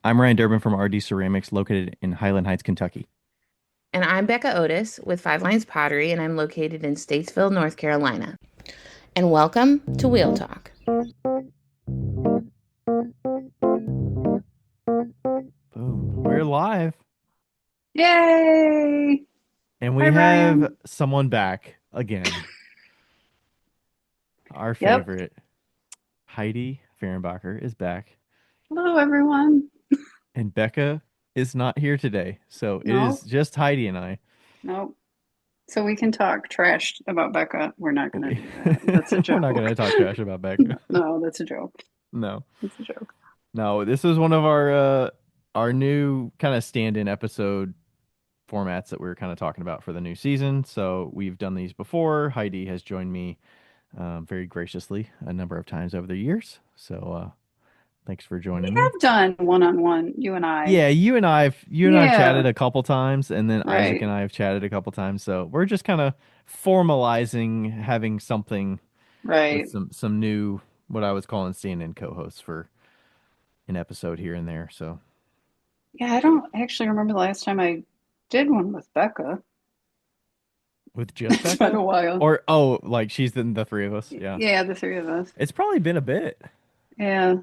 I'm Ryan Durbin from RD Ceramics, located in Highland Heights, Kentucky. And I'm Becca Otis with Five Lines Pottery, and I'm located in Statesville, North Carolina. And welcome to Wheel Talk. Boom. We're live, Yay! and Hi, we have Ryan. someone back again. Our Yep. favorite, Heidi Fahrenbacher, is back, Hello, everyone. and Becca is not here today. So it is No, just Heidi and I. no. So we can talk trash about Becca. We're not going to We- do that. That's a We're not going joke. to talk trash about Becca. No, that's a joke. No, That's a joke. no. This is one of our new kind of stand-in episode formats that we were kind of talking about for the new season. So we've done these before. Heidi has joined me very graciously a number of times over the years. So thanks for We joining me. have done one-on-one, you and I. Yeah, you and I've chatted Yeah, a couple times, and then Isaac right, and I have chatted a couple times. So we're just kind of formalizing having something with right. some new what I was calling stand-in co-hosts for an episode here and there. So Yeah, I don't actually remember the last time I did one with Becca. with just It's been Becca, a while. or oh, like she's the three of us. Yeah, Yeah, the three of us. it's probably been a bit. Yeah,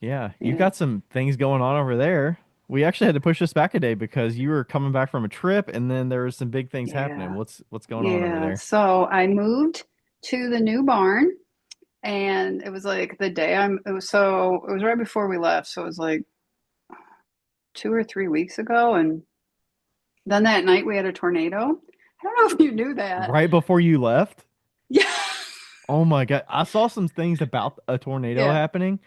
Yeah, you've yeah. got some things going on over there. We actually had to push this back a day because you were coming back from a trip, and then there was some big things happening. Yeah. What's going on over Yeah. there? So I moved to the new barn and it was like the day it was right before we left. So it was like 2 or 3 weeks ago. And then that night we had a tornado. I don't know if you knew that. Right before you left? Yeah. Oh my God. I saw some things about a tornado Yeah. happening,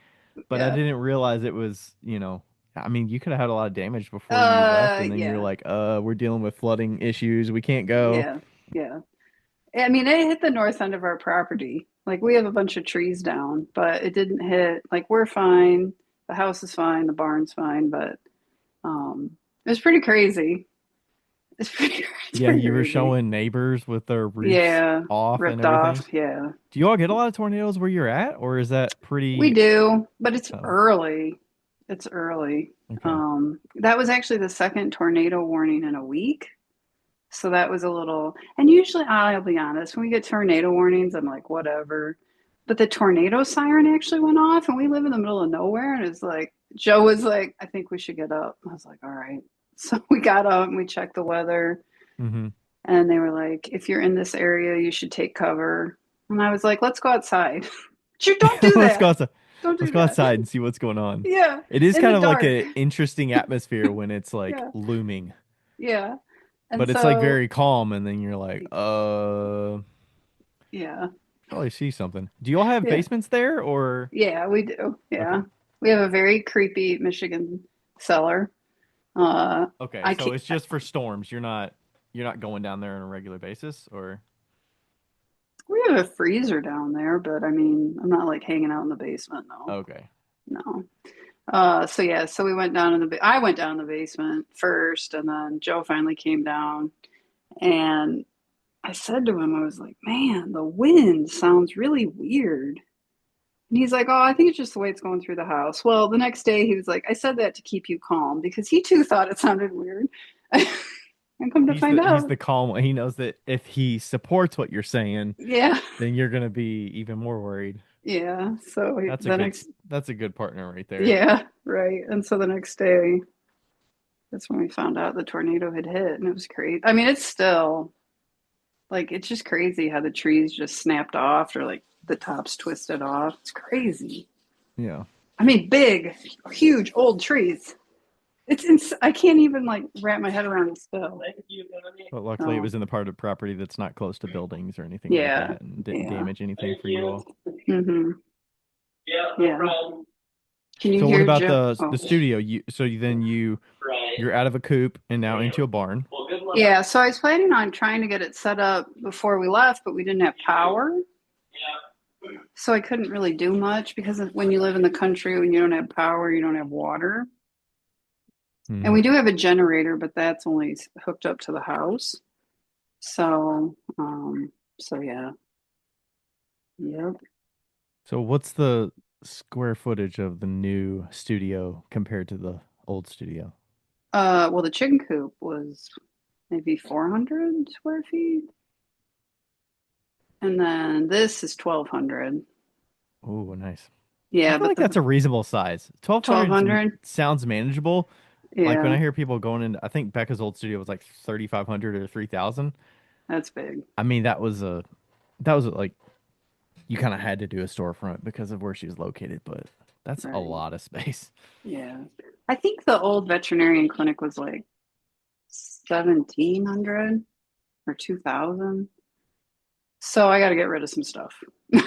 but I Yeah. didn't realize it was, I mean, you could have had a lot of damage before you left, and then you're Yeah. like, we're dealing with flooding issues. We can't go. Yeah. Yeah. I mean, it hit the north end of our property. Like we have a bunch of trees down, but it didn't hit, like we're fine. The house is fine, the barn's fine, but it was pretty crazy. It's Yeah, pretty you were crazy. showing neighbors with their roofs Yeah, off and ripped everything. off. Yeah, Do you all get a lot of tornadoes where you're at, or is that we pretty? do, but it's Oh, early. It's early. okay. That was actually the second tornado warning in a week. So that was a little, and usually I'll be honest, when we get tornado warnings, I'm like, whatever. But the tornado siren actually went off, and we live in the middle of nowhere. And it's like, Joe was like, I think we should get up. I was like, all right. So we got up and we checked the weather. Mm-hmm. And they were like, if you're in this area, you should take cover. And I was like, let's go outside. You don't do Let's go that. outside. Don't Let's do go that. outside and see what's going on. Yeah, It is in the kind of like dark. an interesting atmosphere when it's like Yeah, looming, yeah. And but it's like so, very calm, and then you're like, yeah, probably see something. Do you all have yeah, basements there, or yeah, we do. okay, Yeah. We have a very creepy Michigan cellar. Uh, okay? I So can't, it's just for storms. You're not going down there on a regular basis, or we have a freezer down there, but I mean, I'm not like hanging out in the basement. No, okay. no. So yeah, so we went down in I went down in the basement first, and then Joe finally came down, and I said to him, I was like, man, the wind sounds really weird. And he's like, oh, I think it's just the way it's going through the house. Well, the next day he was like, I said that to keep you calm because he too thought it sounded weird. And come to find He's out, the calm one. He knows that if he supports what you're saying, yeah, then you're gonna be even more worried. yeah. So That's a the good next, that's a good partner right there. yeah, right. And so the next day, that's when we found out the tornado had hit, and it was crazy. I mean, it's still like it's just crazy how the trees just snapped off or like the tops twisted off. It's crazy. Yeah. I mean, big, huge, old trees. I can't even like wrap my head around it still. But luckily, it Oh, was in the part of property that's not close to buildings or anything like yeah, that, and didn't yeah. damage anything for you all. Mm-hmm. Yeah. Can you So, what hear about Joe? the Oh, studio? You're out of a coop and now into a barn. yeah. So I was planning on trying to get it set up before we left, but we didn't have power. So I couldn't really do much because when you live in the country, when you don't have power, you don't have water. And Hmm. we do have a generator, but that's only hooked up to the house. So, so yeah. Yep. So, what's the square footage of the new studio compared to the old studio? Well, the chicken coop was maybe 400 square feet, and then this is 1,200. Oh, nice. I Yeah, feel but like that's the a reasonable size. 1200 1,200, sounds manageable. Like when yeah, I hear people going into, I think Becca's old studio was like 3,500 or 3,000. that's big, I mean, that was like you kind of had to do a storefront because of where she was located, but that's a right? lot of space. Yeah, I think the old veterinarian clinic was like 1,700 or 2,000. So I got to get rid of some stuff, which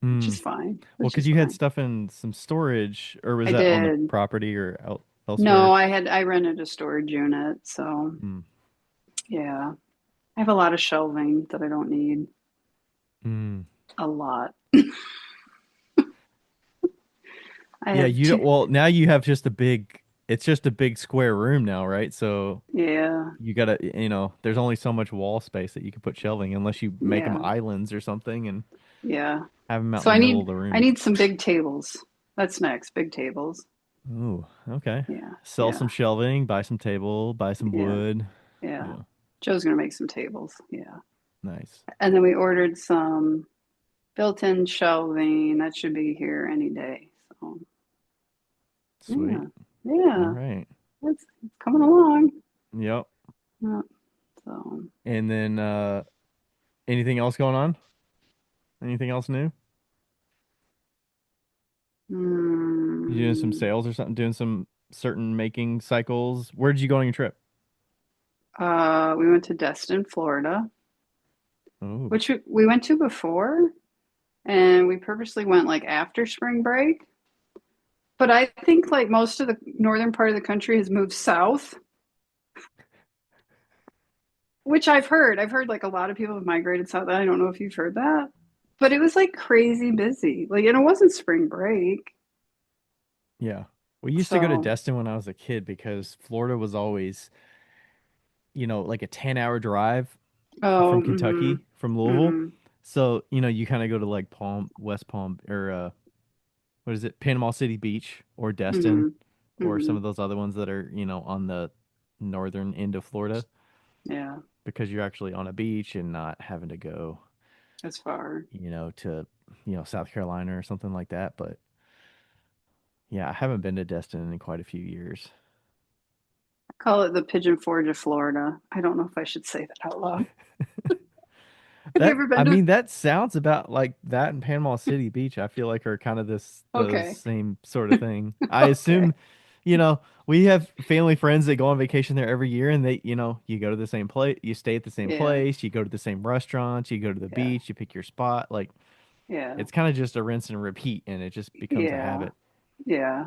Hmm. is fine. Well, Which because is you had fine. stuff in some storage, or was I that on the did. property or No, elsewhere? I rented a storage unit, so Hmm. yeah. I have a lot of shelving that I don't need. Hmm. A lot. I Yeah, have you don't, two. well, now you have just a big, it's just a big square room now, right? So Yeah, you gotta, there's only so much wall space that you can put shelving unless you make them yeah, islands or something and yeah. have them out in So the middle of the I room. need some big tables. That's next, big tables. Ooh, okay. Yeah, Sell yeah, some shelving, buy some table, buy some yeah, wood. yeah. Yeah, Joe's gonna make some tables. Yeah. nice. And then we ordered some built-in shelving. That should be here any day. So Sweet. yeah, All yeah. right. It's coming along. Yep. Yeah, so And then anything else going on? Anything else new? You doing some mm, sales or something? Doing some certain making cycles? Where did you go on your trip? we went to Destin, Florida, Oh, which we went to before, and we purposely went like after spring break. But I think like most of the northern part of the country has moved south, which I've heard. I've heard like a lot of people have migrated south. I don't know if you've heard that, but it was like crazy busy. Like, and it wasn't spring break. yeah. We used to go to So, Destin when I was a kid because Florida was always, like a 10-hour drive oh, from mm-hmm, Kentucky, from Louisville. mm-hmm, So, you kind of go to like West Palm, or what is it, Panama City Beach or Destin mm-hmm, or mm-hmm. some of those other ones that are, on the northern end of Florida Yeah, because you're actually on a beach and not having to go, that's far. to, South Carolina or something like that. But yeah, I haven't been to Destin in quite a few years. Call it the Pigeon Forge of Florida. I don't know if I should say that out loud. Have you That ever I been to? mean, that sounds about like that and Panama City Beach. I feel like are kind of the Okay, same sort of thing. I okay. assume, we have family friends that go on vacation there every year, and you go to the same place, you stay at the same Yeah, place, you go to the same restaurants, you go to the yeah, beach, you pick your spot. Like yeah, it's kind of just a rinse and repeat, and it just becomes a yeah, habit. yeah.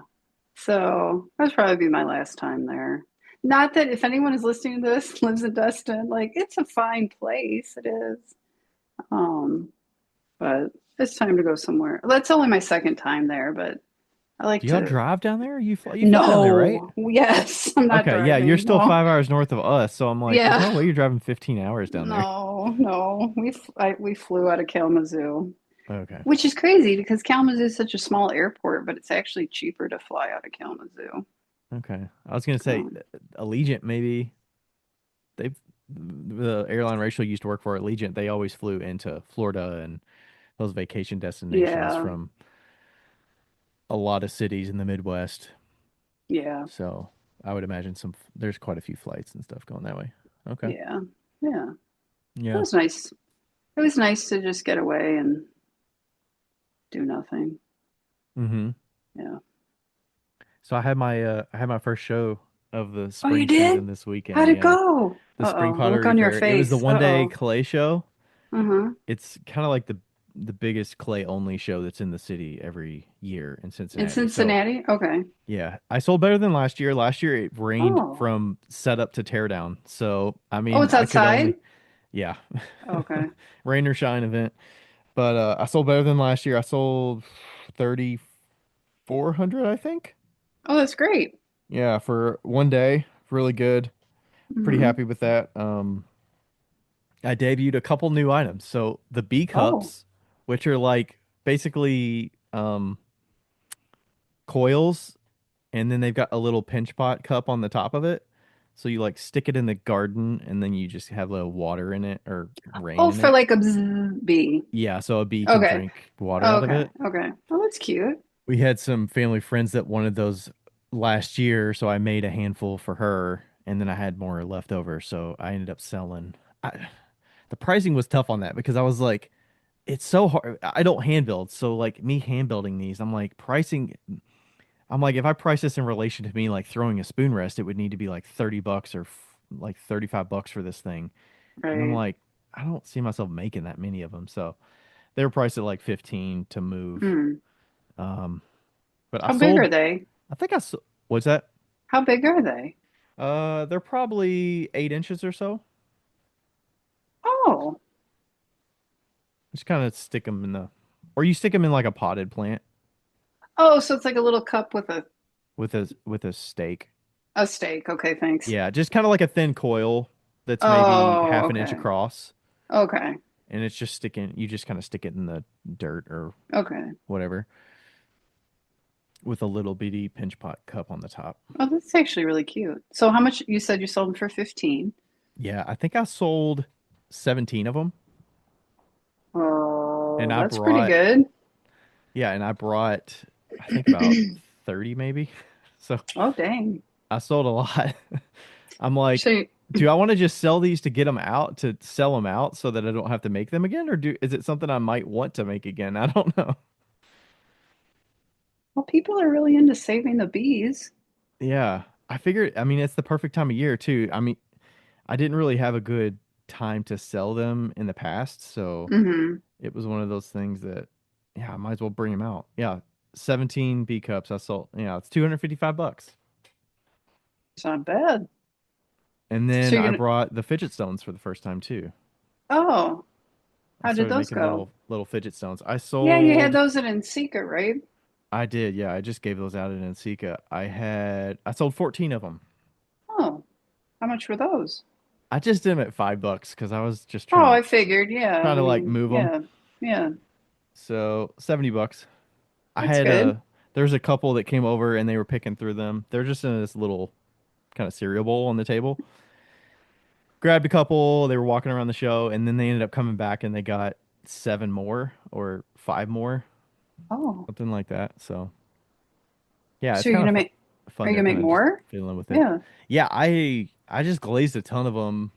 So that'll probably be my last time there. Not that if anyone is listening to this lives in Destin, like it's a fine place. It is. Um, but it's time to go somewhere. That's only my second time there, but I like Do y'all to. drive down there? Or you fly down there, right? No, yes, I'm not Okay, yeah, you're driving. still No, 5 hours north of us, so I'm like, there's yeah, no way you're driving 15 hours down there. no, no. We flew out of Kalamazoo, Okay. which is crazy because Kalamazoo is such a small airport, but it's actually cheaper to fly out of Kalamazoo. Okay. I was gonna say Um, Allegiant maybe they've the airline Rachel used to work for Allegiant, they always flew into Florida and those vacation destinations yeah, from a lot of cities in the Midwest. yeah, So I would imagine there's quite a few flights and stuff going that way. Okay. yeah, yeah. It Yeah. was nice. It was nice to just get away and do nothing. Mm-hmm. Yeah. So I had my first show of the Oh, you spring did? season this weekend. How'd it Yeah. go? The spring Uh-oh, the look pottery on your fair. It was the face. one day Uh-oh. clay show. Uh-huh. It's kind of like the biggest clay only show that's in the city every year in In Cincinnati. So Cincinnati? Okay. yeah, I sold better than last year. Last year it rained Oh. from setup to teardown. So I Oh, mean, it's I could outside? only, yeah, Okay. rain or shine event. But I sold better than last year. I sold 3,400, I think. Oh, that's great. Yeah, for one day, really good. Pretty Mm-hmm. happy with that. I debuted a couple new items. So the B Oh. cups, which are like basically coils, and then they've got a little pinch pot cup on the top of it. So you like stick it in the garden, and then you just have a little water in it or rain Oh, in for it. like a bzz bee. Yeah, so a bee can Okay. drink water out of Okay. it. Okay. Oh, that's cute. We had some family friends that wanted those last year, so I made a handful for her, and then I had more left over, so I ended up selling. The pricing was tough on that because I was like, it's so hard. I don't hand build, so like me hand building these, I'm like pricing. I'm like, if I price this in relation to me like throwing a spoon rest, it would need to be like $30 or like $35 for this thing, and I'm Right. like, I don't see myself making that many of them, so they were priced at like 15 to move. Hmm. Um, but I How big are sold. they? I think I sold. What's that? How big are they? They're probably 8 inches or so. Oh. Just kind of stick them in the, or you stick them in like a potted plant Oh, so it's like a little cup with with a stake. a stake. Okay, thanks. Yeah, just kind of like a thin coil that's maybe Oh, half an inch okay. across, Okay. and it's just sticking. You just kind of stick it in the dirt or Okay. whatever with a little bitty pinch pot cup on the top. Oh, that's actually really cute. So how much you said you sold them for 15? Yeah, I think I sold 17 of them, and Oh, I that's pretty brought good. yeah, and I brought I think about 30 maybe. So Oh, dang. I sold a lot. I'm like, So, do I want to just sell these to get them out to sell them out so that I don't have to make them again, or is it something I might want to make again? I don't know. well, people are really into saving the bees. Yeah, I figured. I mean, it's the perfect time of year too. I mean, I didn't really have a good time to sell them in the past, so Hmm. it was one of those things that, yeah, I might as well bring them out. Yeah, 17 B cups I sold. Yeah, it's $255. It's not bad. And So then you're I gonna, brought the fidget stones for the first time too. oh, I how did started those making go? little fidget stones. Yeah, you had Sold those at Secret, right? I did, yeah. I just gave those out in Nsika. I sold 14 of them. Oh, how much were those? I just did them at $5 because I was just Oh, I figured. Yeah. trying I to like mean, move them. yeah. Yeah. So $70. I That's had good. there's a couple that came over and they were picking through them. They're just in this little kind of cereal bowl on the table. Grabbed a couple. They were walking around the show, and then they ended up coming back and they got seven more or five more, Oh, something like that. So yeah, so it's you're kind of gonna make, are fun you to gonna make kind of just more? fiddling with it. Yeah. Yeah, I just glazed a ton of them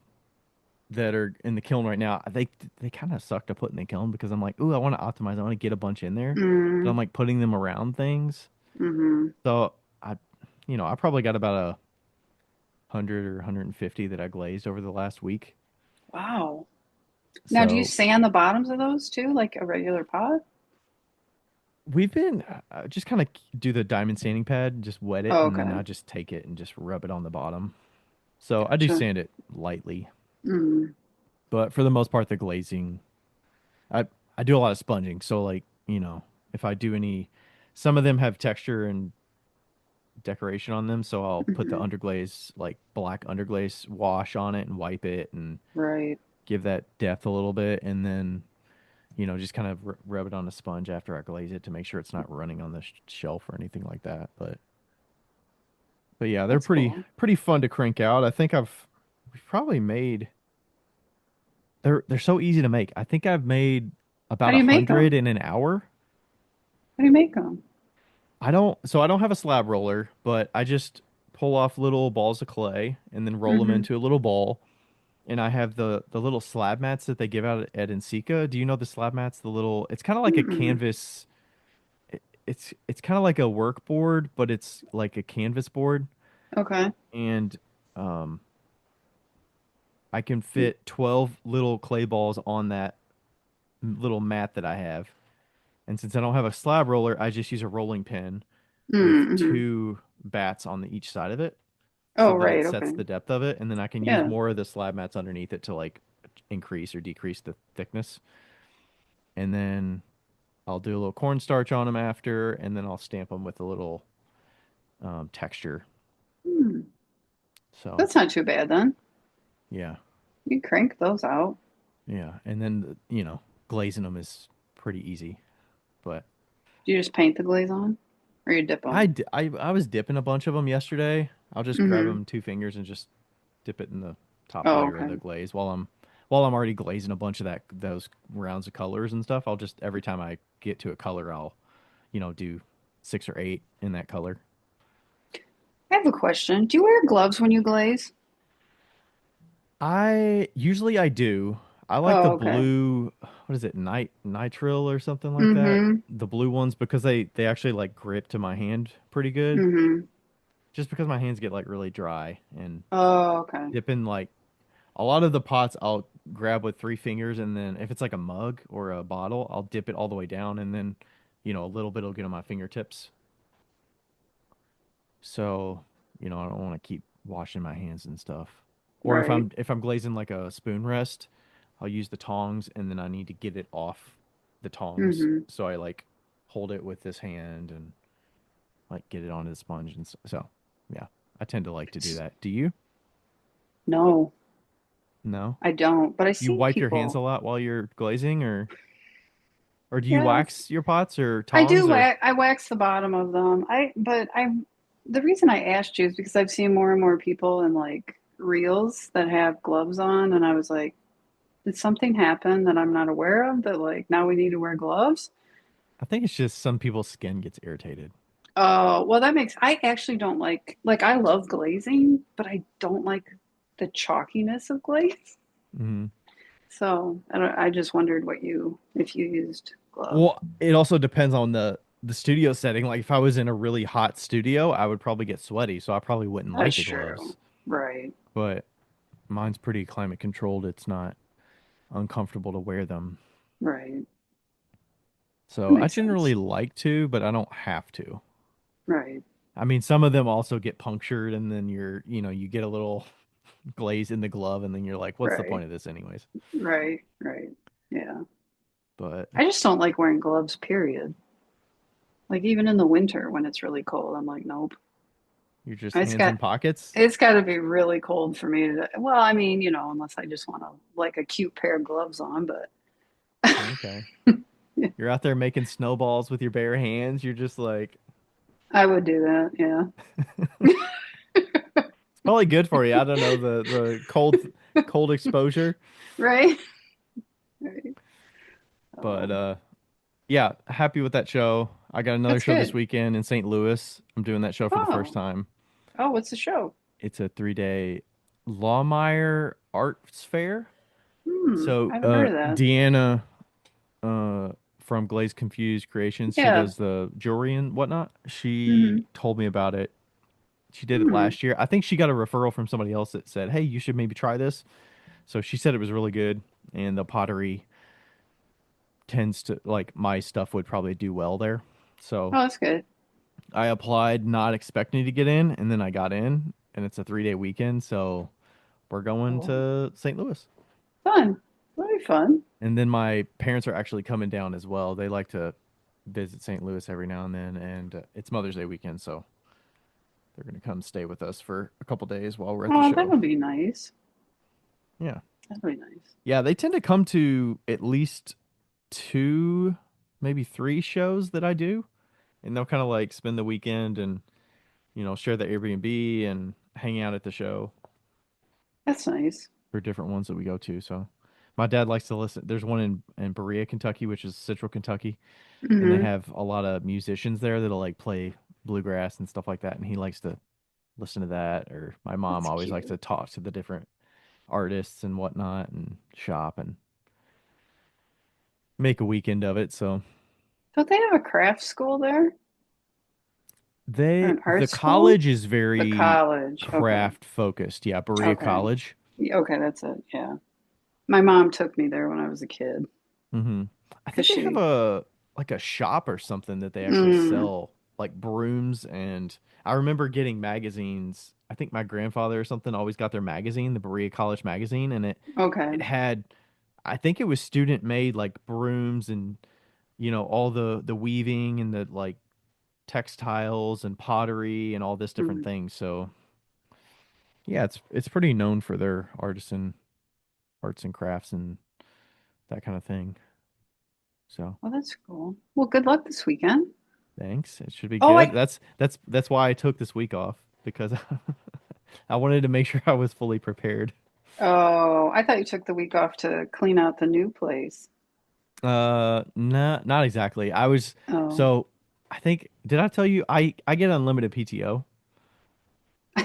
that are in the kiln right now. They kind of suck to put in the kiln because I'm like, ooh, I want to optimize. I want to get a bunch in there, but Mm, I'm like putting them around things. mm-hmm. So I, I probably got about 100 or 150 that I glazed over the last week. Wow. Now, do you So sand the bottoms of those too, like a regular pot? we've been just kind of do the diamond sanding pad, just wet it, Oh, and then okay. I just take it and just rub it on the bottom. So I do Gotcha. sand it lightly, Mm, but for the most part, the glazing, I I do a lot of sponging. So like, if I do any, some of them have texture and decoration on them, so I'll put the hmm. underglaze, like black underglaze wash on it and wipe it and Right. give that depth a little bit, and then just kind of rub it on a sponge after I glaze it to make sure it's not running on the shelf or anything like that. But yeah, they're That's pretty cool. pretty fun to crank out. I think we've probably made they're so easy to make. I think I've made How about do a you make hundred them? in an hour. How do you make them? I don't have a slab roller, but I just pull off little balls of clay and then roll them Mm-hmm. into a little ball. And I have the little slab mats that they give out at Nsika. Do you know the slab mats? The little, it's kind of like a Mm-mm. canvas. It's kind of like a work board, but it's like a canvas board, Okay. and um, I can fit 12 little clay balls on that little mat that I have. And since I don't have a slab roller, I just use a rolling pin with Mm-hmm. two bats on each side of it so Oh, that it right. sets Okay. the depth of it, and then I can use Yeah. more of the slab mats underneath it to like increase or decrease the thickness. And then I'll do a little cornstarch on them after, and then I'll stamp them with a little texture. Hmm. So That's not too bad then. yeah, You crank those out. yeah, and then glazing them is pretty easy. But Do you just paint the glaze on? or you dip them? I was dipping a bunch of them yesterday. I'll just grab Mm-hmm. them two fingers and just dip it in the top Oh, layer of okay. the glaze while I'm already glazing a bunch of those rounds of colors and stuff. I'll just every time I get to a color, I'll do 6 or 8 in that color. I have a question. Do you wear gloves when you glaze? I do. I like the Oh, okay. blue, what is it, nitrile or something like that. Mm-hmm. The blue ones because they actually like grip to my hand pretty good. Mm-hmm. Just because my hands get like really dry and Oh, okay. dipping like a lot of the pots I'll grab with 3 fingers and then if it's like a mug or a bottle, I'll dip it all the way down and then a little bit will get on my fingertips. So, I don't want to keep washing my hands and stuff. Or if Right. I'm glazing like a spoon rest, I'll use the tongs and then I need to get it off the tongs. Mm-hmm. So I like hold it with this hand and like get it onto the sponge and so yeah, I tend to like to do that. Do you? No, No? I don't. But I You see wipe your hands a people. lot while you're glazing or do you Yeah, wax your pots or I do tongs or wax. I wax the bottom of them. The reason I asked you is because I've seen more and more people in like reels that have gloves on, and I was like, did something happen that I'm not aware of that like now we need to wear gloves? I think it's just some people's skin gets irritated. Oh, well, that makes, I actually don't like, I love glazing, but I don't like the chalkiness of glaze. Mhm. So I just wondered if you used gloves. Well, it also depends on the studio setting. Like if I was in a really hot studio, I would probably get sweaty, so I probably wouldn't like That's the true. gloves. But But mine's pretty climate controlled. It's not uncomfortable to wear them. right. That So I makes generally sense. like to, but I don't have to. Right. I mean, some of them also get punctured and then you get a little glaze in the glove and then you're like, what's the Right. point of this anyways? Right. Right. Yeah. But I just don't like wearing gloves, period. Like even in the winter when it's really cold, I'm like, nope. you're just It's hands got in pockets. it's got to be really cold for me to. Well, I mean, unless I just want to like a cute pair of gloves on, but Okay. You're out there making snowballs with your bare hands. You're just like, I would do that. Yeah. it's probably good for you. I don't know the cold exposure, Right. Right. but Oh, yeah, happy with that show. I got another that's show this good. weekend in St. Louis. I'm doing that show for the first Oh. time. Oh, what's the show? It's a 3-day Lawmire Arts Fair. I So haven't heard of that. Deanna from Glaze Confused Creations, she Yeah. does the jewelry and whatnot. She Hmm. told me about it. She did it Hmm. last year. I think she got a referral from somebody else that said, "Hey, you should maybe try this." So she said it was really good, and the pottery tends to like my stuff would probably do well there. So Oh, that's good. I applied not expecting to get in, and then I got in, and it's a 3-day weekend. So we're going Oh, to St. Louis. fun. That'll be fun. And then my parents are actually coming down as well. They like to visit St. Louis every now and then, and it's Mother's Day weekend, so they're going to come stay with us for a couple days while we're at the Oh, show. that'll be nice. Yeah. That'll be nice. Yeah, they tend to come to at least 2, maybe 3 shows that I do, and they'll kind of like spend the weekend and share the Airbnb and hang out at the show That's nice. for different ones that we go to. So my dad likes to listen. There's one in Berea, Kentucky, which is Central Kentucky, and they Hmm. have a lot of musicians there that'll like play bluegrass and stuff like that, and he likes to listen to that. Or my mom That's always likes cute. to talk to the different artists and whatnot and shop and make a weekend of it. So Don't they have a craft school there or an the art school? college is The very college. Okay. craft focused. Yeah, Berea Okay. College. Yeah, okay, that's it. Yeah. My mom took me there when I was a kid Hmm. I because think they have she, a like a shop or something that they actually mm, sell like brooms and I remember getting magazines. I think my grandfather or something always got their magazine, the Berea College magazine, and okay. it had I think it was student made like brooms and all the weaving and the like textiles and pottery and all this different Mm. things. So yeah, it's pretty known for their artisan arts and crafts and that kind of thing. So Well, that's cool. Well, good luck this weekend. Thanks. It should be Oh, good. That's why I took this week off because I wanted to make sure I was fully prepared. I thought you took the week off to clean out the new place. Not exactly. I was Oh, so I think did I tell you I get unlimited PTO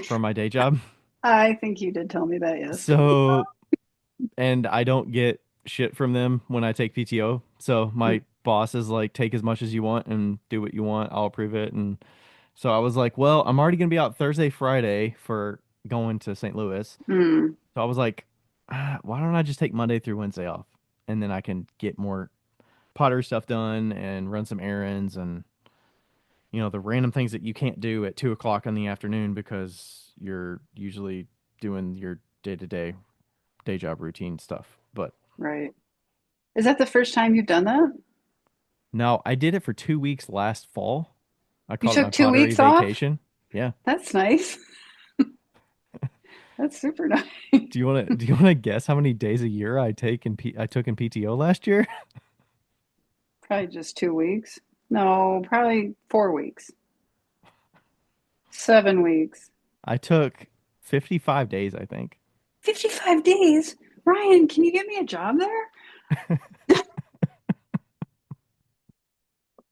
from my day job. I think you did tell me that, yes. So and I don't get shit from them when I take PTO. So my boss is like, take as much as you want and do what you want. I'll approve it. And so I was like, well, I'm already gonna be out Thursday, Friday for going to St. Louis. Hmm. So I was like, why don't I just take Monday through Wednesday off, and then I can get more Potter stuff done and run some errands and the random things that you can't do at 2 o'clock in the afternoon because you're usually doing your day-to-day day job routine stuff. But Right. Is that the first time you've done that? no, I did it for 2 weeks last fall. I You called it my took two pottery weeks off? vacation. Yeah. That's nice. That's super nice. Do you want to guess how many days a year I took in PTO last year? Probably just 2 weeks. No, probably 4 weeks. 7 weeks. I took 55 days, I think. 55 days? Ryan, can you get me a job there?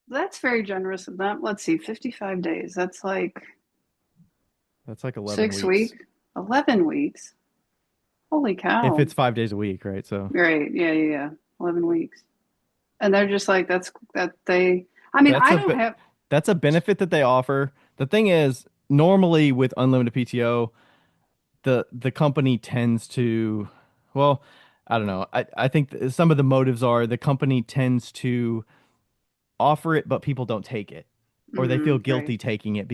That's very generous of them. Let's see, 55 days. That's like That's like 11 6 weeks. weeks, 11 weeks. Holy If cow. it's 5 days a week, right? So Right. Yeah, yeah, yeah. 11 weeks. And they're just like, I mean, that's I a don't be- have, that's a benefit that they offer. The thing is, normally with unlimited PTO, the company tends to, well, I don't know. I think some of the motives are the company tends to offer it, but people don't take it, or they feel right, guilty taking it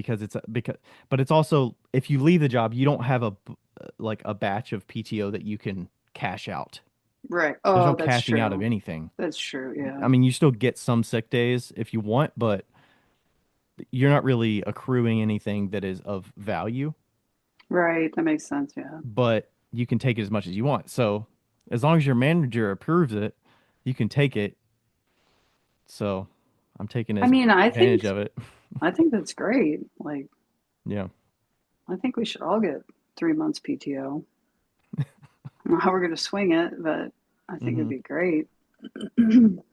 but it's also if you leave the job, you don't have like a batch of PTO that you can cash out. right. There's Oh, no that's cashing out of true. anything. That's true. I Yeah. mean, you still get some sick days if you want, but you're not really accruing anything that is of value, Right. That makes sense. Yeah. but you can take it as much as you want. So as long as your manager approves it, you can take it. So I'm taking I mean, advantage of it. I think that's great. Like, Yeah. I think we should all get 3 months PTO. I don't know how we're going to swing it, but I think it'd hmm be great.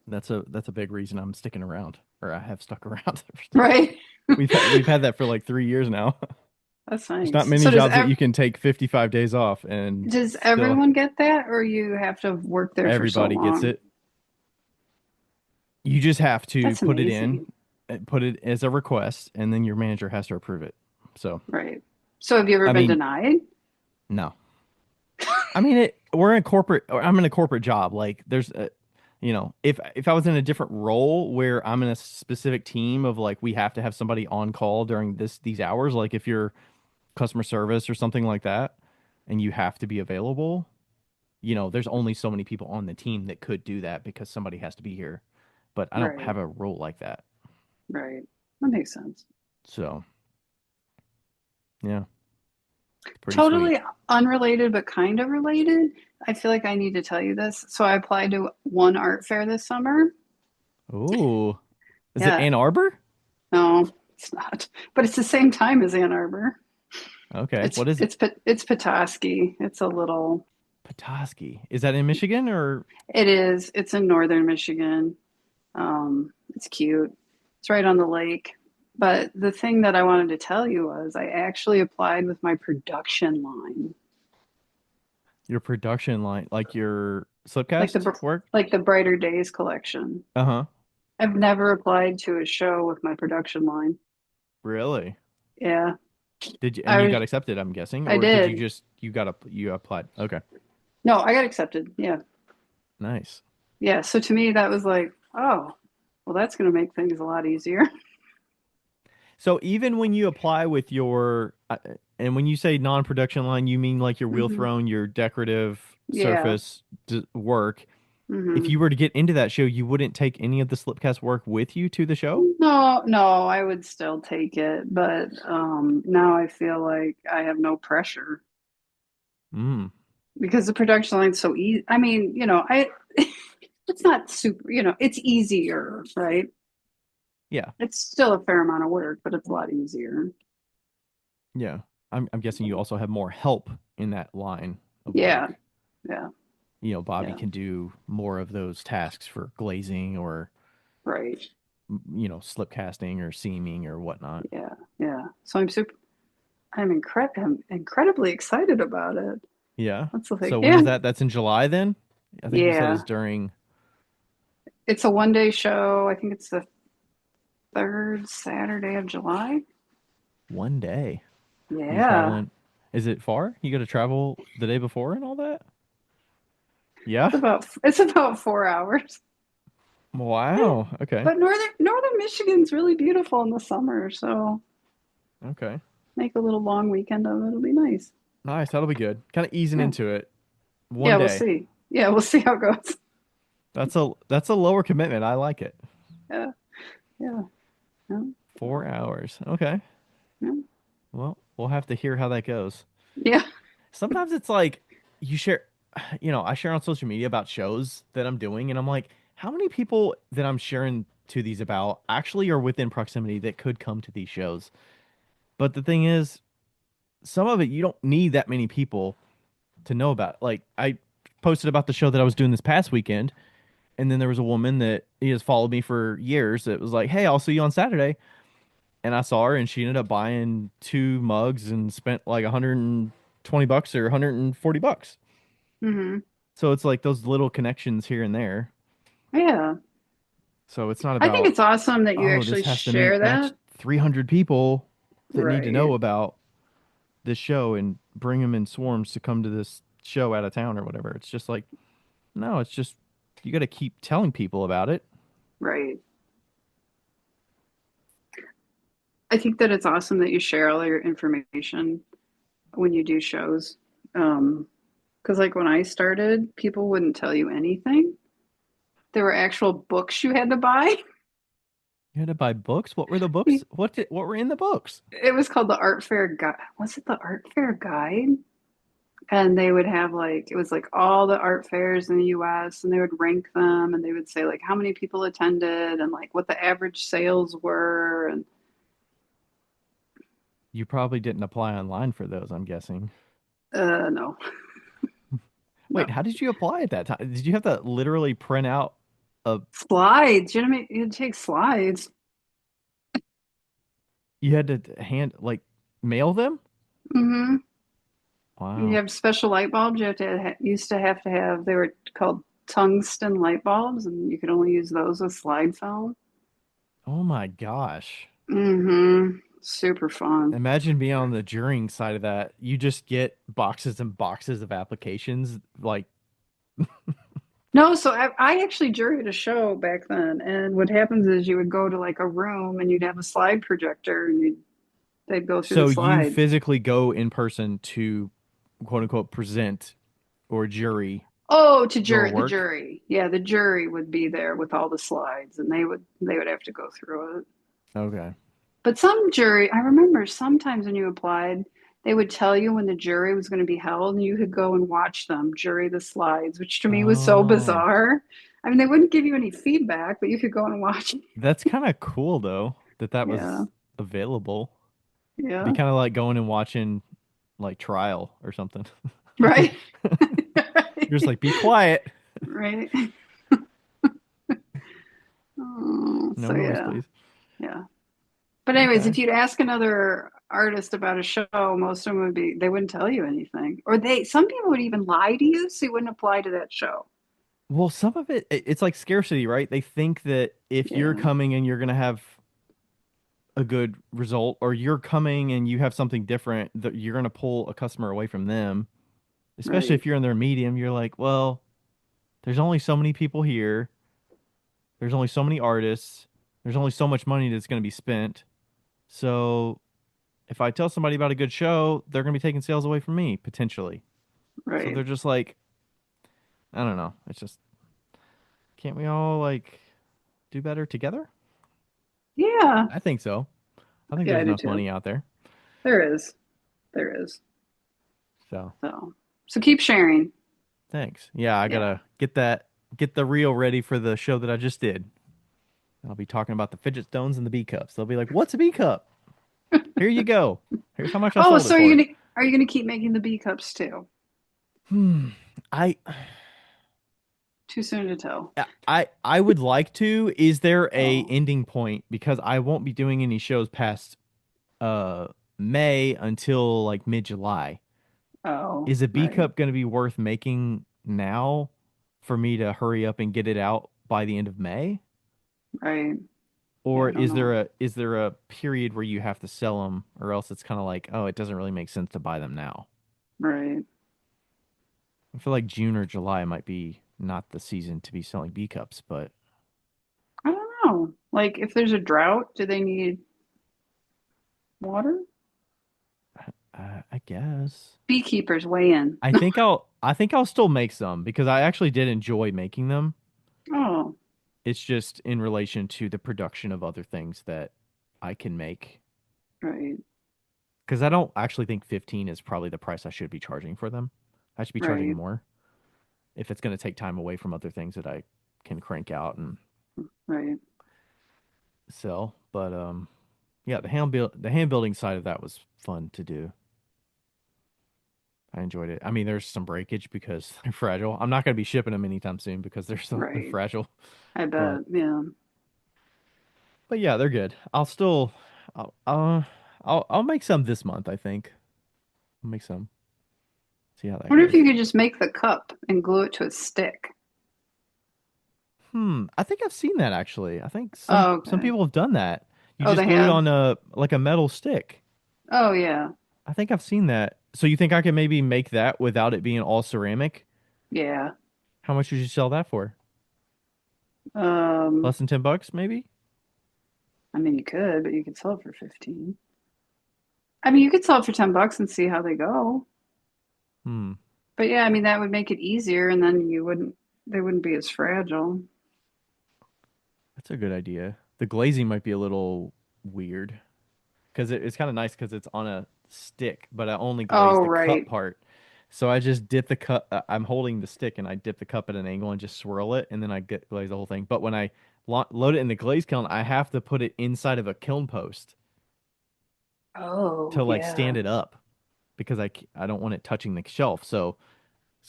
That's a big reason I'm sticking around, or I have stuck around. Right. We've had that for like 3 years now. That's There's not nice. many So jobs that you can take 55 days off and does still everyone get that, or you have to work there for so everybody gets long? it. You just have to That's put it in, amazing. put it as a request, and then your manager has to approve it. So, Right. So have you ever I been mean, denied? no. I mean, we're in corporate, or I'm in a corporate job. Like, if I was in a different role where I'm in a specific team of like we have to have somebody on call during these hours, like if you're customer service or something like that, and you have to be available, there's only so many people on the team that could do that because somebody has to be here. But I don't Right. have a role like that. Right. That makes sense. So, yeah, it's pretty sweet. Totally unrelated, but kind of related. I feel like I need to tell you this. So I applied to one art fair this summer. Ooh, is it Yeah. Ann Arbor? No, it's not. But it's the same time as Ann Arbor. Okay, It's what is it? it's it's Petoskey. It's a little. Petoskey. Is that in Michigan or? It is. It's in northern Michigan. It's cute. It's right on the lake. But the thing that I wanted to tell you was I actually applied with my production line, Your production line, like your like slipcast work? the Brighter Days collection. Uh-huh. I've never applied to a show with my production line. Really? Yeah, And I you was. got accepted, I'm guessing, I or did you did. just you applied? Okay. No, I got accepted. Yeah, Nice. yeah. So to me, that was like, oh, well, that's going to make things a lot easier. So even when you apply with and when you say non-production line, you mean like your wheel Hmm. thrown, your decorative Yeah. surface work. If Hmm. you were to get into that show, you wouldn't take any of the slipcast work with you to the show? No, no, I would still take it, but now I feel like I have no pressure Mm. because the production line's so easy. I mean, it's not super, it's easier, right? Yeah. It's still a fair amount of work, but it's a lot easier. Yeah. I'm guessing you also have more help in that line of Yeah, work. yeah, Bobby yeah, can do more of those tasks for glazing or, right. slip casting or seaming or whatnot. Yeah, yeah. So I'm incredibly excited about it. Yeah. That's the thing. So when Yeah, is that? That's in July then? I think you said yeah. is during It's a 1 day show. I think it's the third Saturday of July. one day. You Yeah. traveling? Is it far? You got to travel the day before and all that? Yeah. It's about 4 hours. Wow. Okay. But northern Michigan's really beautiful in the summer, so Okay. make a little long weekend of it. It'll be nice. Nice. That'll be good. Kind of easing Yeah. into it. One Yeah, we'll day. see. Yeah, we'll see how it goes. That's a lower commitment. I like it. Yeah, yeah, yeah, 4 hours. Okay. yeah. Well, we'll have to hear how that goes. Yeah. Sometimes it's like you share, I share on social media about shows that I'm doing, and I'm like, how many people that I'm sharing to these about actually are within proximity that could come to these shows? But the thing is, some of it you don't need that many people to know about. Like I posted about the show that I was doing this past weekend, and then there was a woman that he has followed me for years that was like, "Hey, I'll see you on Saturday." And I saw her, and she ended up buying two mugs and spent like 120 bucks or 140 bucks. Hmm. So it's like those little connections here and there. Yeah. So it's not I think about, it's awesome that you oh, this actually has to share match that. 300 people that need to know Right. about this show and bring them in swarms to come to this show out of town or whatever. It's just like, no, it's just you got to keep telling people about it. Right. I think that it's awesome that you share all your information when you do shows. Because like when I started, people wouldn't tell you anything. There were actual books you had to buy. You had to buy books. What were the books? What were in the books? It was called the Art Fair Guide. Was it the Art Fair Guide? And they would have like it was like all the art fairs in the US and they would rank them and they would say like how many people attended and like what the average sales were and You probably didn't apply online for those, I'm guessing. no. Wait, No. how did you apply at that time? Did you have to literally print out a Slides. You know what I mean? You'd take slides. you had to hand like mail them? Mm-hmm. You Wow. have special light bulbs. You have to used to have to have. They were called tungsten light bulbs, and you could only use those with slide film. Oh my gosh. Mm-hmm. Super fun. Imagine being on the jurying side of that. You just get boxes and boxes of applications. Like, No, so I actually juried a show back then, and what happens is you would go to like a room and you'd have a slide projector, and they'd go through the so you slides. physically go in person to quote unquote present or jury Oh, to your jury the work. jury. Yeah, the jury would be there with all the slides, and they would have to go through it. Okay. But some jury, I remember sometimes when you applied, they would tell you when the jury was going to be held, and you could go and watch them jury the slides, which to me was so Oh, bizarre. I mean, they wouldn't give you any feedback, but you could go and watch. that's kind of cool though that Yeah, was available. Be yeah, kind of like going and watching like trial or something. right, You're just like, be quiet. right. Oh, No so noise, yeah, please. yeah. But anyways, Okay. if you'd ask another artist about a show, most of them they wouldn't tell you anything, or some people would even lie to you, so you wouldn't apply to that show. Well, some of it's like scarcity, right? They think that if you're Yeah, coming and you're gonna have a good result, or you're coming and you have something different, that you're gonna pull a customer away from them. Especially right, if you're in their medium, you're like, well, there's only so many people here. There's only so many artists. There's only so much money that's gonna be spent. So if I tell somebody about a good show, they're gonna be taking sales away from me potentially. So right. they're just like, I don't know. It's just can't we all like do better together? Yeah, I think so. I think yeah, there's I do enough too. money out there. There is, there is. So So keep sharing. thanks. Yeah, I Yeah, gotta get the reel ready for the show that I just did. I'll be talking about the fidget stones and the B cups. They'll be like, "What's a B cup? Here you go. Here's how much I Oh, sold so it for." are you gonna keep making the B cups too? Hmm. I Too soon to tell. I would like to. Is there a Oh, ending point? Because I won't be doing any shows past uh May until like mid-July. oh, Is a B right, cup going to be worth making now for me to hurry up and get it out by the end of May? right. Yeah, Or I don't know. is there a period where you have to sell them, or else it's kind of like, oh, it doesn't really make sense to buy them now. Right. I feel like June or July might be not the season to be selling B cups, but I don't know. Like, if there's a drought, do they need water? I guess Beekeepers weigh in. I think I'll still make some because I actually did enjoy making them. Oh, It's just in relation to the production of other things that I can make. right, Because I don't actually think 15 is probably the price I should be charging for them. I should be charging right, more if it's going to take time away from other things that I can crank out and right. sell. But yeah, the hand building side of that was fun to do. I enjoyed it. I mean, there's some breakage because they're fragile. I'm not going to be shipping them anytime soon because they're Right. fragile. I But bet. Yeah. yeah, they're good. I'll I'll make some this month. I think I'll make some. See how that Wonder if goes. you could just make the cup and glue it to a stick. I think I've seen that actually. I think Oh, some okay. people have done that. You Oh, just they glue it have? on a like a metal stick. Oh, yeah. I think I've seen that. So you think I could maybe make that without it being all ceramic? Yeah. How much would you sell that for? Um, Less than $10 maybe? I mean, you could, but you could sell it for 15. I mean, you could sell it for 10 bucks and see how they go. Hmm. But yeah, I mean, that would make it easier and then they wouldn't be as fragile. That's a good idea. The glazing might be a little weird because it's kind of nice because it's on a stick, but I only glaze Oh, the cup right. part. So I just dip the cup. I'm holding the stick and I dip the cup at an angle and just swirl it, and then I get glaze the whole thing. But when I load it in the glaze kiln, I have to put it inside of a kiln post Oh, to like yeah. stand it up because I don't want it touching the shelf. So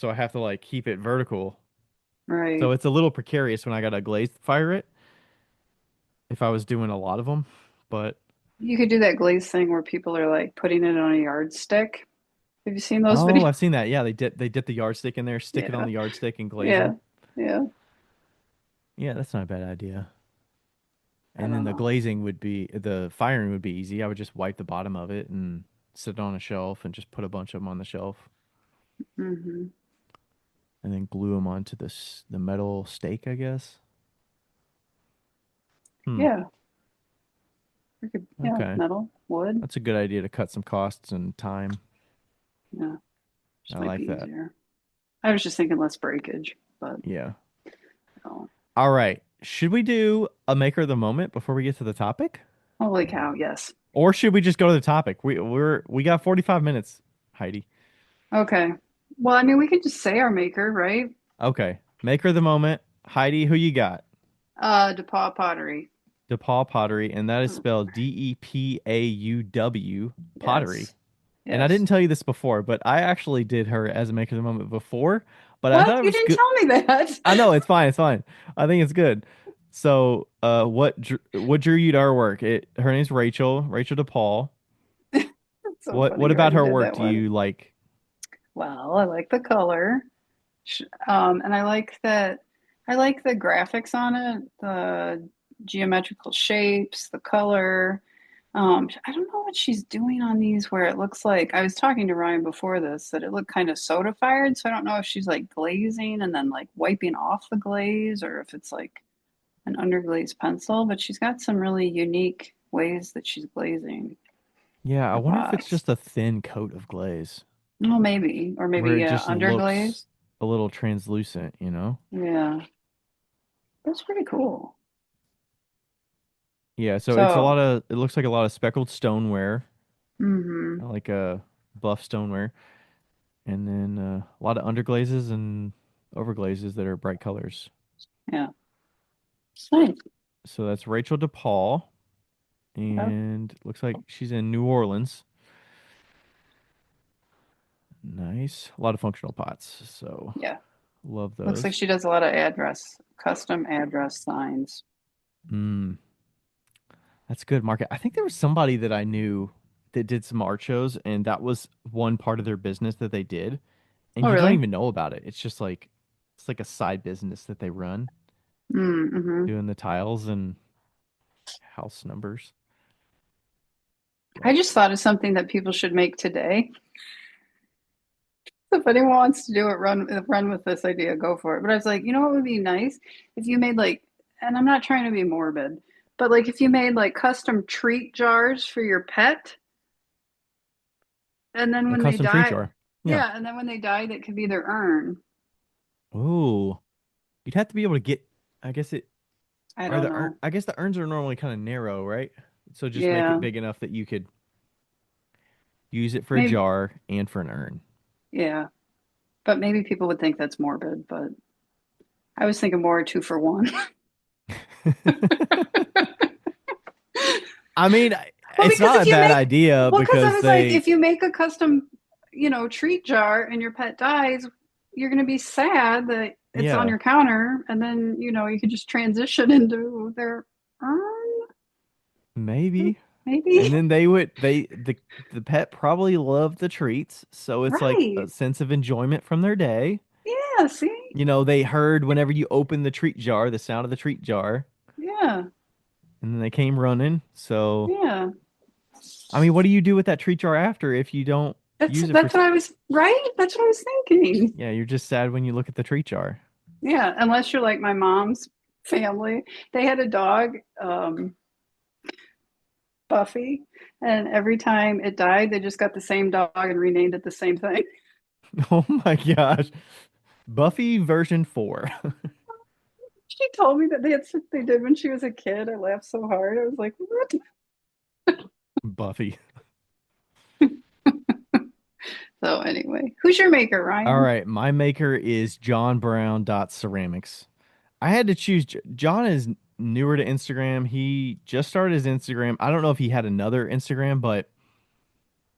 I have to like keep it vertical. So Right. it's a little precarious when I gotta glaze fire it if I was doing a lot of them. But You could do that glaze thing where people are like putting it on a yardstick. Have you seen those oh, videos? I've seen that. Yeah, they dip the yardstick in there, stick it on Yeah. the yardstick, and glaze Yeah. them. Yeah. Yeah, that's not a bad idea. I And then don't know. the firing would be easy. I would just wipe the bottom of it and sit it on a shelf and just put a bunch of them on the shelf Hmm. and then glue them onto the metal stake, I guess. Hmm. Yeah. We could, yeah, Okay. metal, wood. That's a good idea to cut some costs and time. Yeah. I Just might be like that. easier. I was just thinking less breakage, but Yeah. oh, All right. Should we do a maker of the moment before we get to the topic? holy cow, yes. Or should we just go to the topic? We got 45 minutes, Heidi. Okay. Well, I mean, we could just say our maker, right? Okay. Maker of the moment. Heidi, who you got? DePaul Pottery. DePaul Pottery, and that is Mm, spelled Depauw Pottery. yes. And I Yes. didn't tell you this before, but I actually did her as a maker of the moment before, but I thought What? it You was didn't good. tell me that. I know it's fine, it's fine. I think it's good. So, what drew you to our work? Her name's Rachel, Rachel DePaul. It's so funny What you about already her did work that do one. you like? Well, I like the color. And I like that. I like the graphics on it, the geometrical shapes, the color. I don't know what she's doing on these where it looks like I was talking to Ryan before this that it looked kind of soda fired. So I don't know if she's like glazing and then like wiping off the glaze or if it's like an underglaze pencil, but she's got some really unique ways that she's glazing Yeah, I her wonder if it's pots. just a thin coat of glaze Well, maybe, or maybe where it just looks underglaze. a little translucent, you know? Yeah, that's pretty cool. Yeah, so So, it looks like a lot of speckled stoneware, hmm, like a buff stoneware, and then a lot of underglazes and overglazes that are bright colors. yeah, it's nice. So that's Rachel DePaul, Yep. and looks like she's in New Orleans. Nice. A lot of functional pots. So Yeah. love Looks like those. she does a lot of custom address signs. Mm, that's good market. I think there was somebody that I knew that did some art shows, and that was one part of their business that they did. And Oh, you don't really? even know about it. It's just like it's like a side business that they run, Mm-hmm. doing the tiles and house numbers. I But just thought of something that people should make today. If anyone wants to do it, run with this idea, go for it. But I was like, you know what would be nice if you made like, and I'm not trying to be morbid, but like if you made like custom treat jars for your pet, and then a when they custom treat die, jar. Yeah. yeah, and then when they die, that could be their urn. Ooh. You'd have to be able to get. I guess it I are don't the urn. know. I guess the urns are normally kind of narrow, right? So just make it Yeah, big enough that you could use it for a maybe, jar and for an urn. yeah, but maybe people would think that's morbid, but I was thinking more two for one. I mean, Well, it's because not if a you bad make, idea well, because I because was like, they, if you make a custom, treat jar and your pet dies, you're going to be sad that it's on yeah, your counter, and then, you could just transition into their urn, maybe. And maybe. then they would the pet probably loved the treats, so it's like a Right. sense of enjoyment from their day. Yeah, see? They heard whenever you open the treat jar, the sound of the treat jar, Yeah. and then they came running. So, Yeah. I mean, what do you do with that treat jar after if you don't That's use it for, that's what I was right. That's what I was thinking. yeah, you're just sad when you look at the treat jar. Yeah, unless you're like my mom's family. They had a dog, Buffy, and every time it died, they just got the same dog and renamed it the same thing. Oh my gosh. Buffy version 4. She told me that they did when she was a kid. I laughed so hard. I was like, what? Buffy. So anyway, who's your maker, All Ryan? right, my maker is John Brown Ceramics. I had to choose. John is newer to Instagram. He just started his Instagram. I don't know if he had another Instagram, but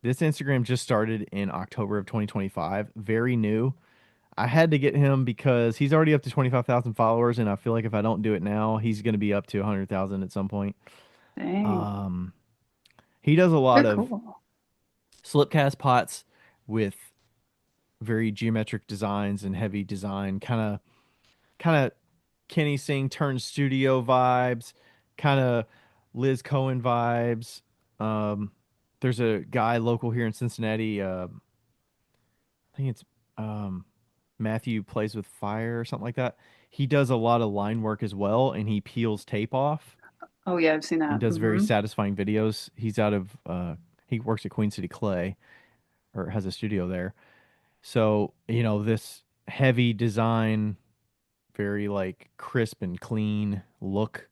this Instagram just started in October of 2025. Very new. I had to get him because he's already up to 25,000 followers, and I feel like if I don't do it now, he's going to be up to 100,000 at some point. Dang, Um, he does a they're lot of cool. slip cast pots with very geometric designs and heavy design, kind of Kenny Singh turned studio vibes, kind of Liz Cohen vibes. Um, there's a guy local here in Cincinnati. I think it's um, Matthew Plays with Fire or something like that. He does a lot of line work as well, and he peels tape off Oh yeah, I've seen and that. does very Hmm. satisfying videos. He's out of he works at Queen City Clay or has a studio there. So this heavy design, very like crisp and clean look.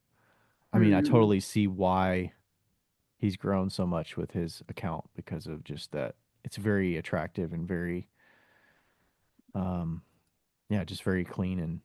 I mean, I Hmm. totally see why he's grown so much with his account because of just that. It's very attractive and very, um, yeah, just very clean and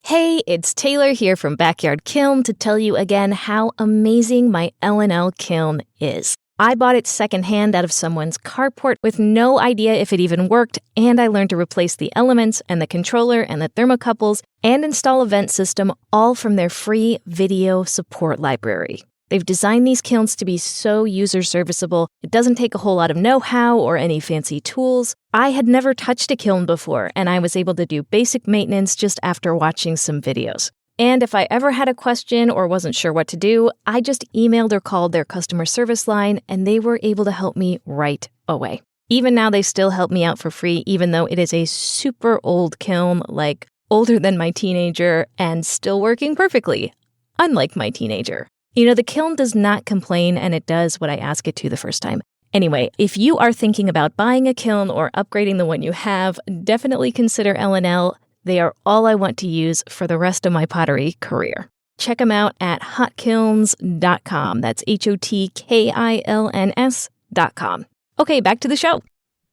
Hey, it's Taylor here from Backyard Kiln to tell you again how amazing my L&L kiln is. I bought it secondhand out of someone's carport with no idea if it even worked, and I learned to replace the elements and the controller and the thermocouples and install a vent system all from their free video support library. They've designed these kilns to be so user serviceable, it doesn't take a whole lot of know-how or any fancy tools. I had never touched a kiln before, and I was able to do basic maintenance just after watching some videos. And if I ever had a question or wasn't sure what to do, I just emailed or called their customer service line, and they were able to help me right away. Even now, they still help me out for free, even though it is a super old kiln, like older than my teenager, and still working perfectly, unlike my teenager. The kiln does not complain, and it does what I ask it to the first time. Anyway, if you are thinking about buying a kiln or upgrading the one you have, definitely consider L&L. They are all I want to use for the rest of my pottery career. Check them out at hotkilns.com. That's HOTKILNS.com. Okay, back to the show.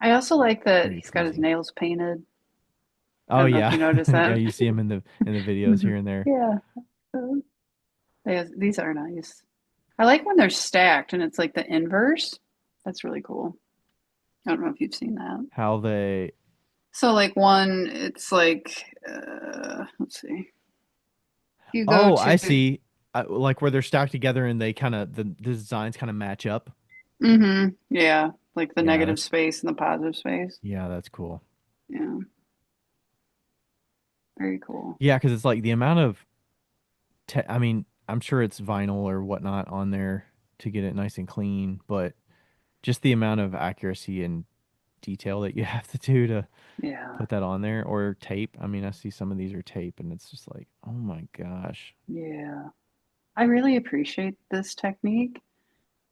I also like that very he's got his pleasing. nails painted. I Oh don't know if yeah, you noticed yeah. that. You see him in the videos here and there. Yeah. These are nice. I like when they're stacked and it's like the inverse. That's really cool. I don't know if you've seen that. How they So like one, it's like let's see. If you go Oh, I to see. Like where they're stacked together and they kind of the designs kind of match up. yeah, like the Yeah, negative that's space and the positive space. yeah, that's cool. Yeah, very cool. Yeah, because it's like the amount of I mean, I'm sure it's vinyl or whatnot on there to get it nice and clean, but just the amount of accuracy and detail that you have to do to Yeah, put that on there or tape. I mean, I see some of these are tape and it's just like, oh my gosh. yeah. I really appreciate this technique,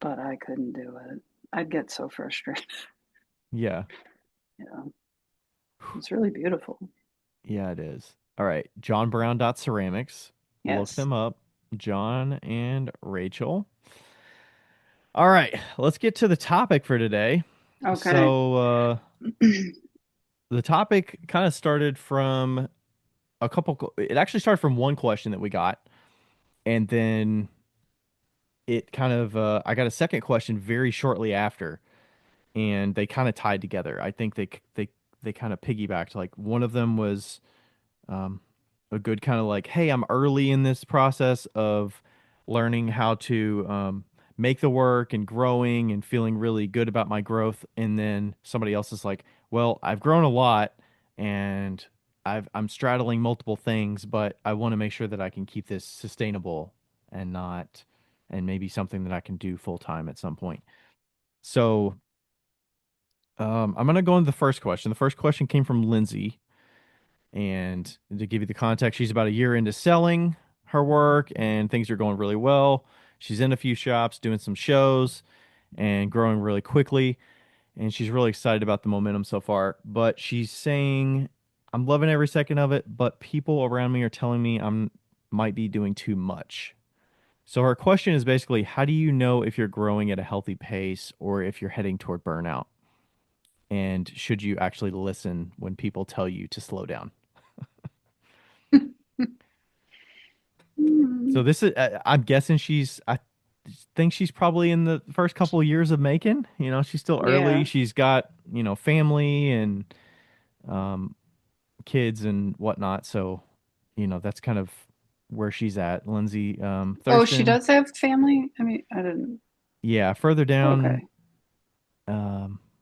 but I couldn't do it. I'd get so frustrated. Yeah. Yeah, it's really beautiful. Yeah, it is. All right. John Brown dot ceramics. Look Yes. them up. John and Rachel. All right, let's get to the topic for today. Okay. So, the topic kind of started from it actually started from one question that we got, and then it kind of, I got a second question very shortly after, and they kind of tied together. I think they kind of piggybacked. Like one of them was um, a good kind of like, hey, I'm early in this process of learning how to make the work and growing and feeling really good about my growth. And then somebody else is like, well, I've grown a lot and I'm straddling multiple things, but I want to make sure that I can keep this sustainable and not, and maybe something that I can do full time at some point. So I'm going to go into the first question. The first question came from Lindsay. And to give you the context, she's about a year into selling her work and things are going really well. She's in a few shops, doing some shows and growing really quickly. And she's really excited about the momentum so far. But she's saying, I'm loving every second of it, but people around me are telling me I'm might be doing too much. So her question is basically, how do you know if you're growing at a healthy pace or if you're heading toward burnout? And should you actually listen when people tell you to slow down? So this is, I'm guessing I think she's probably in the first couple of years of making. You know, she's still early. Yeah. She's got, family and um, kids and whatnot. So, that's kind of where she's at. Lindsay Oh, she Thurston. does have family? I mean, I didn't. Yeah, further down, Okay.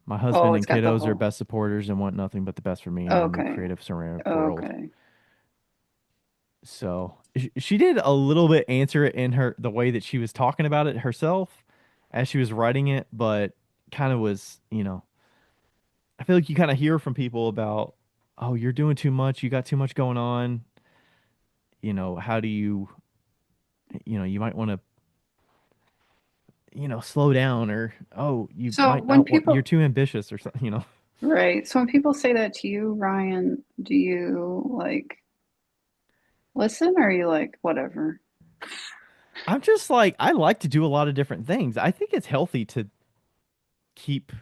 my Oh, husband it's and got the kiddos are whole. best supporters and want nothing but the best for me and the Okay. creative ceramic world. Okay. So she did a little bit answer it in the way that she was talking about it herself as she was writing it, but kind of was, I feel like you kind of hear from people about, oh, you're doing too much, you got too much going on. How do you, you might want to, slow down or, oh, you So might when not want, you're people, too ambitious or something. right. So when people say that to you, Ryan, do you like listen or are you like, whatever? I'm just like, I like to do a lot of different things. I think it's healthy to keep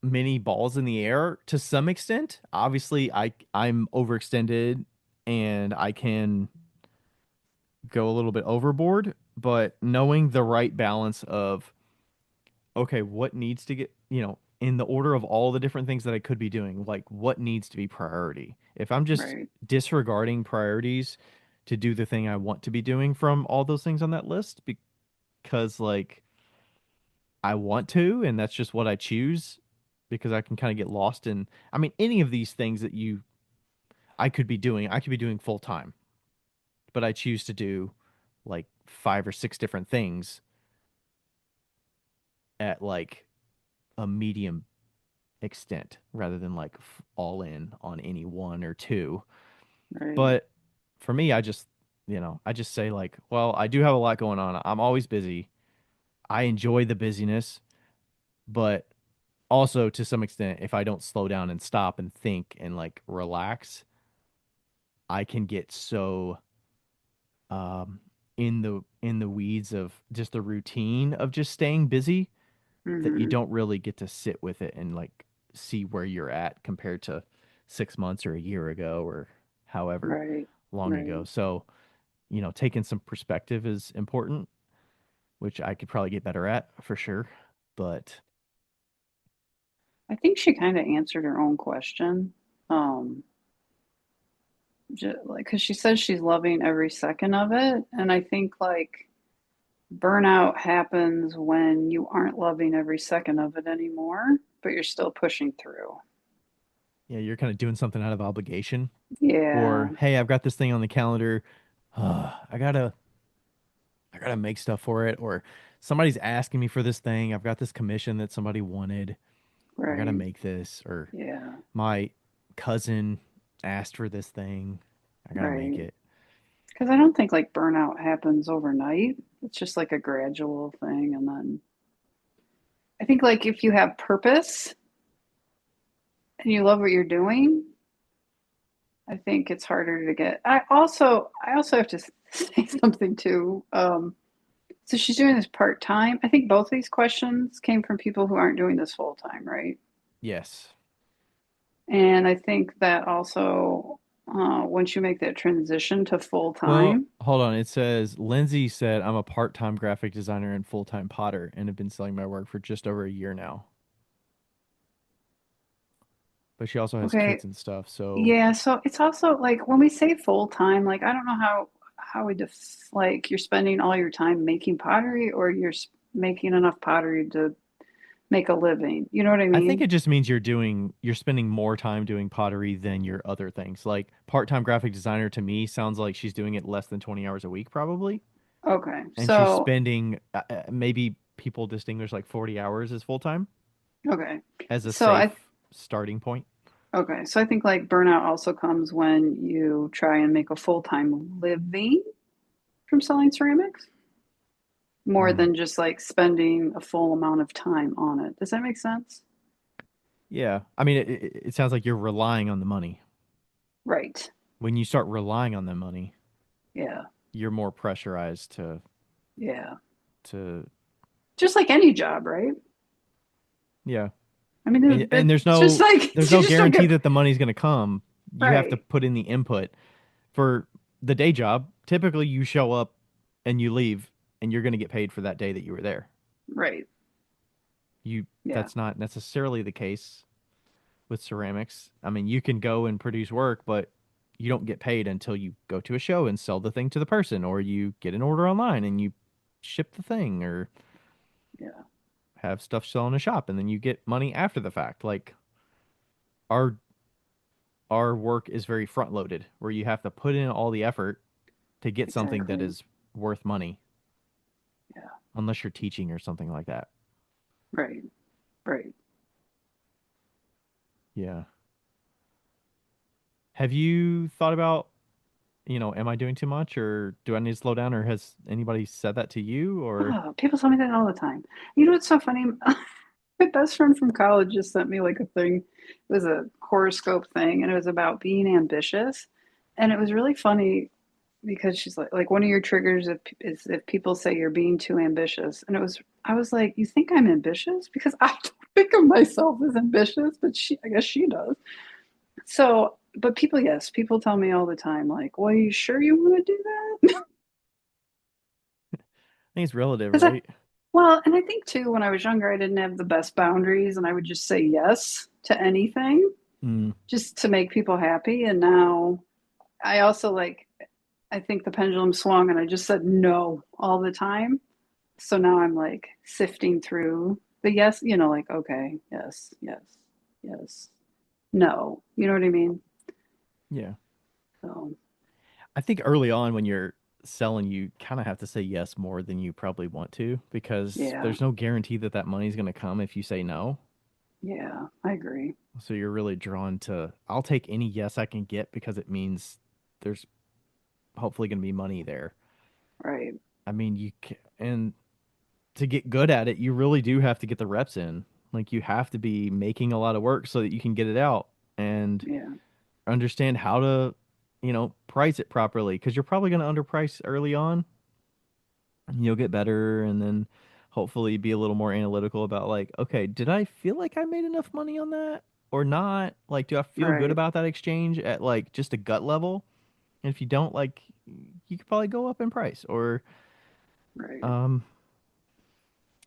many balls in the air to some extent. Obviously, I'm overextended and I can go a little bit overboard, but knowing the right balance of okay, what needs to get, in the order of all the different things that I could be doing, like what needs to be priority. If I'm just Right. disregarding priorities to do the thing I want to be doing from all those things on that list because like I want to and that's just what I choose because I can kind of get lost in I mean any of these things that I could be doing full time, but I choose to do like 5 or 6 different things at like a medium extent rather than like all in on any one or two. Right. But for me, I just say like, well, I do have a lot going on. I'm always busy. I enjoy the busyness, but also to some extent, if I don't slow down and stop and think and like relax, I can get so um in the weeds of just the routine of just staying busy that you Mm-hmm. don't really get to sit with it and like see where you're at compared to 6 months or a year ago or however Right. long ago. Right. So taking some perspective is important, which I could probably get better at for sure. But I think she kind of answered her own question. Um, just, like, because she says she's loving every second of it. And I think, like, burnout happens when you aren't loving every second of it anymore, but you're still pushing through. yeah, you're kind of doing something out of obligation, Yeah, or hey, I've got this thing on the calendar. I gotta make stuff for it, or somebody's asking me for this thing. I've got this commission that somebody wanted. I gotta right. make this, or Yeah, my cousin asked for this thing. I gotta make right. it. Because I don't think like burnout happens overnight. It's just like a gradual thing. And then I think like if you have purpose and you love what you're doing, I think it's harder to get. I also have to say something too. So she's doing this part time. I think both of these questions came from people who aren't doing this full time, right? Yes. And I think that also, once you make that transition to full Well, time, hold on. It says Lindsay said I'm a part-time graphic designer and full-time potter and have been selling my work for just over a year now. But she also has okay, kids and stuff, so yeah. So it's also like when we say full time, like I don't know how we like you're spending all your time making pottery or you're making enough pottery to make a living. You know what I I think mean? it just means you're spending more time doing pottery than your other things. Like part-time graphic designer to me sounds like she's doing it less than 20 hours a week probably, Okay, and she's so spending maybe people distinguish like 40 hours as full-time okay, as a so I safe starting point. okay, so I think like burnout also comes when you try and make a full time living from selling ceramics more Mm. than just like spending a full amount of time on it. Does that make sense? Yeah. I mean, it sounds like you're relying on the money. Right. When you start relying on the money, Yeah. you're more pressurized Yeah. to Just like any job, right? yeah. I mean, And there's it's just no like there's you no just don't guarantee get that the money's going to come. You have to right, put in the input. For the day job, typically you show up and you leave and you're going to get paid for that day that you were there. right. You Yeah, That's not necessarily the case with ceramics. I mean, you can go and produce work, but you don't get paid until you go to a show and sell the thing to the person, or you get an order online and you ship the thing, or yeah, have stuff sell in a shop and then you get money after the fact. Like our our work is very front loaded where you have to put in all the effort to get something that exactly. is worth money Yeah, unless you're teaching or something like that. right, right. Yeah. Have you thought about, am I doing too much or do I need to slow down, or has anybody said that to you or Oh, people tell me that all the time. You know what's so funny? My best friend from college just sent me like a thing. It was a horoscope thing, and it was about being ambitious. And it was really funny because she's like one of your triggers is if people say you're being too ambitious. And I was like, you think I'm ambitious? Because I don't think of myself as ambitious, but I guess she does. So, but people, yes, people tell me all the time, like, well, are you sure you want to do that? I think it's relative, Because right? well, and I think too, when I was younger, I didn't have the best boundaries and I would just say yes to anything Mm, just to make people happy. And now I also like, I think the pendulum swung and I just said no all the time. So now I'm like sifting through the yes, like, okay, yes, yes, yes, no. You know what I mean? yeah. So, I think early on when you're selling, you kind of have to say yes more than you probably want to because yeah, there's no guarantee that that money's going to come if you say no. yeah, I agree. So you're really drawn to, I'll take any yes I can get because it means there's hopefully going to be money there. Right, I mean, and to get good at it, you really do have to get the reps in. Like you have to be making a lot of work so that you can get it out and yeah, understand how to, price it properly because you're probably going to underprice early on. You'll get better and then hopefully be a little more analytical about like, okay, did I feel like I made enough money on that or not? Like, do I feel good right, about that exchange at like just a gut level? And if you don't, like, you could probably go up in price, or Right. um,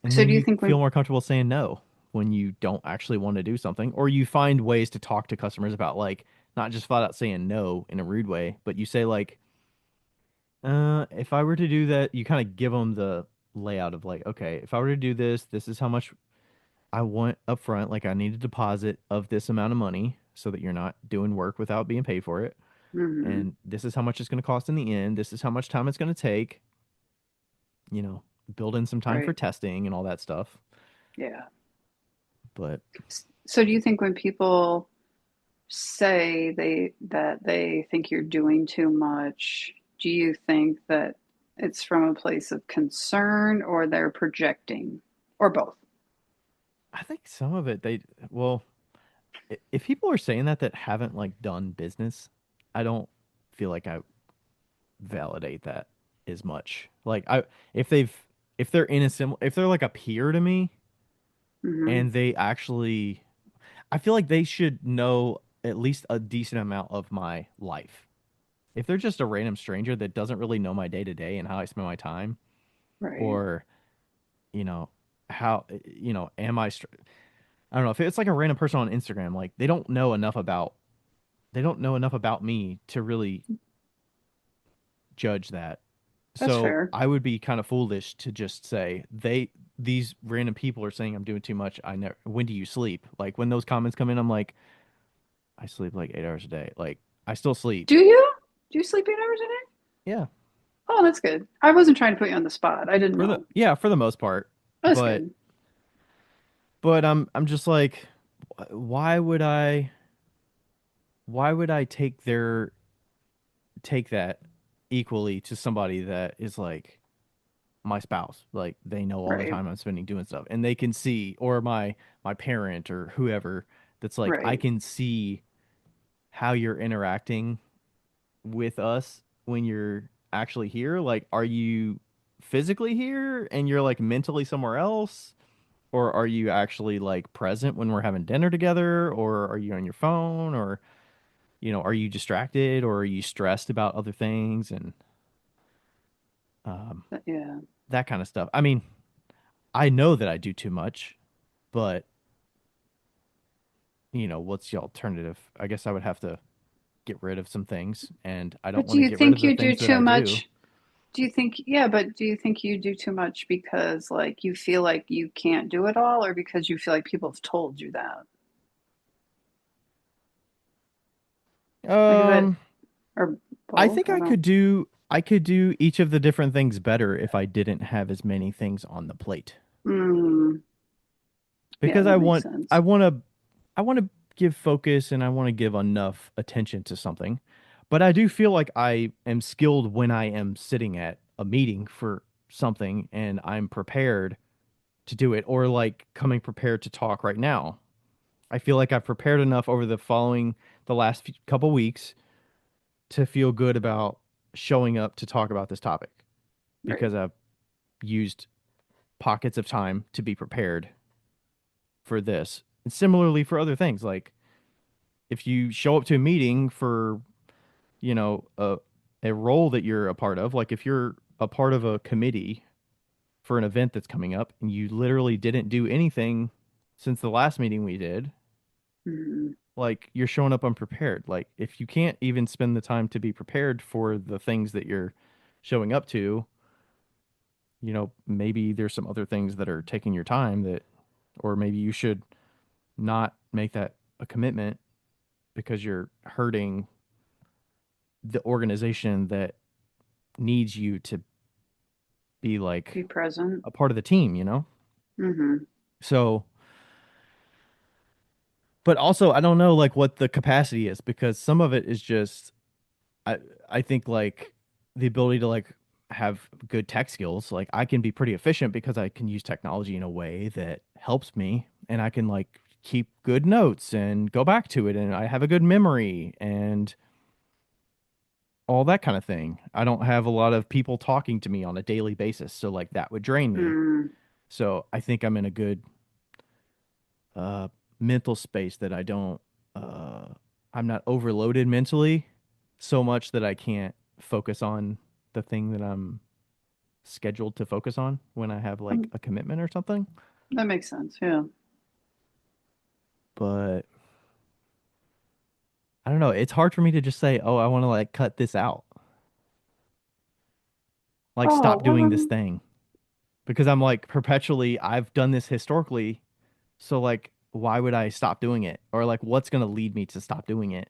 and So then do you you think feel when more comfortable saying no when you don't actually want to do something, or you find ways to talk to customers about like not just flat out saying no in a rude way, but you say like, if I were to do that, you kind of give them the layout of like, okay, if I were to do this, this is how much I want up front. Like I need a deposit of this amount of money so that you're not doing work without being paid for it. hmm And this is how much it's going to cost in the end. This is how much time it's going to take, you know, build in some time for right. testing and all that stuff. Yeah. But So do you think when people say they think you're doing too much, do you think that it's from a place of concern or they're projecting or both? I think some of it, well, if people are saying that haven't like done business, I don't feel like I validate that as much. Like if they've, if they're in a similar, if they're like a peer to me hmm and they actually, I feel like they should know at least a decent amount of my life. If they're just a random stranger that doesn't really know my day to day and how I spend my time, Right. or, you know, how, am I don't know if it's like a random person on Instagram, like they don't know enough about me to really judge that. That's So fair. I would be kind of foolish to just say these random people are saying I'm doing too much. I never. When do you sleep? Like when those comments come in, I'm like, I sleep like 8 hours a day. Like I still sleep. Do you? Do you sleep 8 hours a day? Yeah, Oh, that's good. I wasn't trying to put you on the spot. I didn't know. for the most part. That's But good. I'm just like, why would I? Why would I take that equally to somebody that is like my spouse? Like they know all the Right. time I'm spending doing stuff, and they can see, or my parent or whoever that's like, I Right. can see how you're interacting with us when you're actually here. Like, are you physically here and you're like mentally somewhere else? Or are you actually like present when we're having dinner together? Or are you on your phone? Or, are you distracted or are you stressed about other things? And um, Yeah. that kind of stuff. I mean, I know that I do too much, but what's the alternative? I guess I would have to get rid of some things, and I don't But do want to you get rid of think the you do things that too I do. much? Do you think, yeah, but do you think you do too much because like you feel like you can't do it all or because you feel like people have told you that? Like is it Um, or I both? think I don't know. I could do each of the different things better if I didn't have as many things on the plate. Mm, yeah, Because that makes sense. I want to give focus and I want to give enough attention to something. But I do feel like I am skilled when I am sitting at a meeting for something and I'm prepared to do it, or like coming prepared to talk right now. I feel like I've prepared enough over the last couple weeks to feel good about showing up to talk about this topic Right. because I've used pockets of time to be prepared for this. And similarly for other things, like if you show up to a meeting for, you know, a role that you're a part of, like if you're a part of a committee for an event that's coming up and you literally didn't do anything since the last meeting we did, Mm, like you're showing up unprepared. Like if you can't even spend the time to be prepared for the things that you're showing up to, maybe there's some other things that are taking your time that, or maybe you should not make that a commitment because you're hurting the organization that needs you to be like be present. a part of the team. hmm So, but also I don't know like what the capacity is because some of it is just I I think like the ability to like have good tech skills. Like I can be pretty efficient because I can use technology in a way that helps me and I can like keep good notes and go back to it and I have a good memory and all that kind of thing. I don't have a lot of people talking to me on a daily basis, so like that would drain me. Mm, So I think I'm in a good uh mental space that uh I'm not overloaded mentally so much that I can't focus on the thing that I'm scheduled to focus on when I have like Um, a commitment or something. that makes sense. Yeah. But I don't know. It's hard for me to just say, "Oh, I want to like cut this out." Like Oh, stop doing this well, thing because I'm like perpetually I've done this historically, so like why would I stop doing it? Or like what's going to lead me to stop doing it?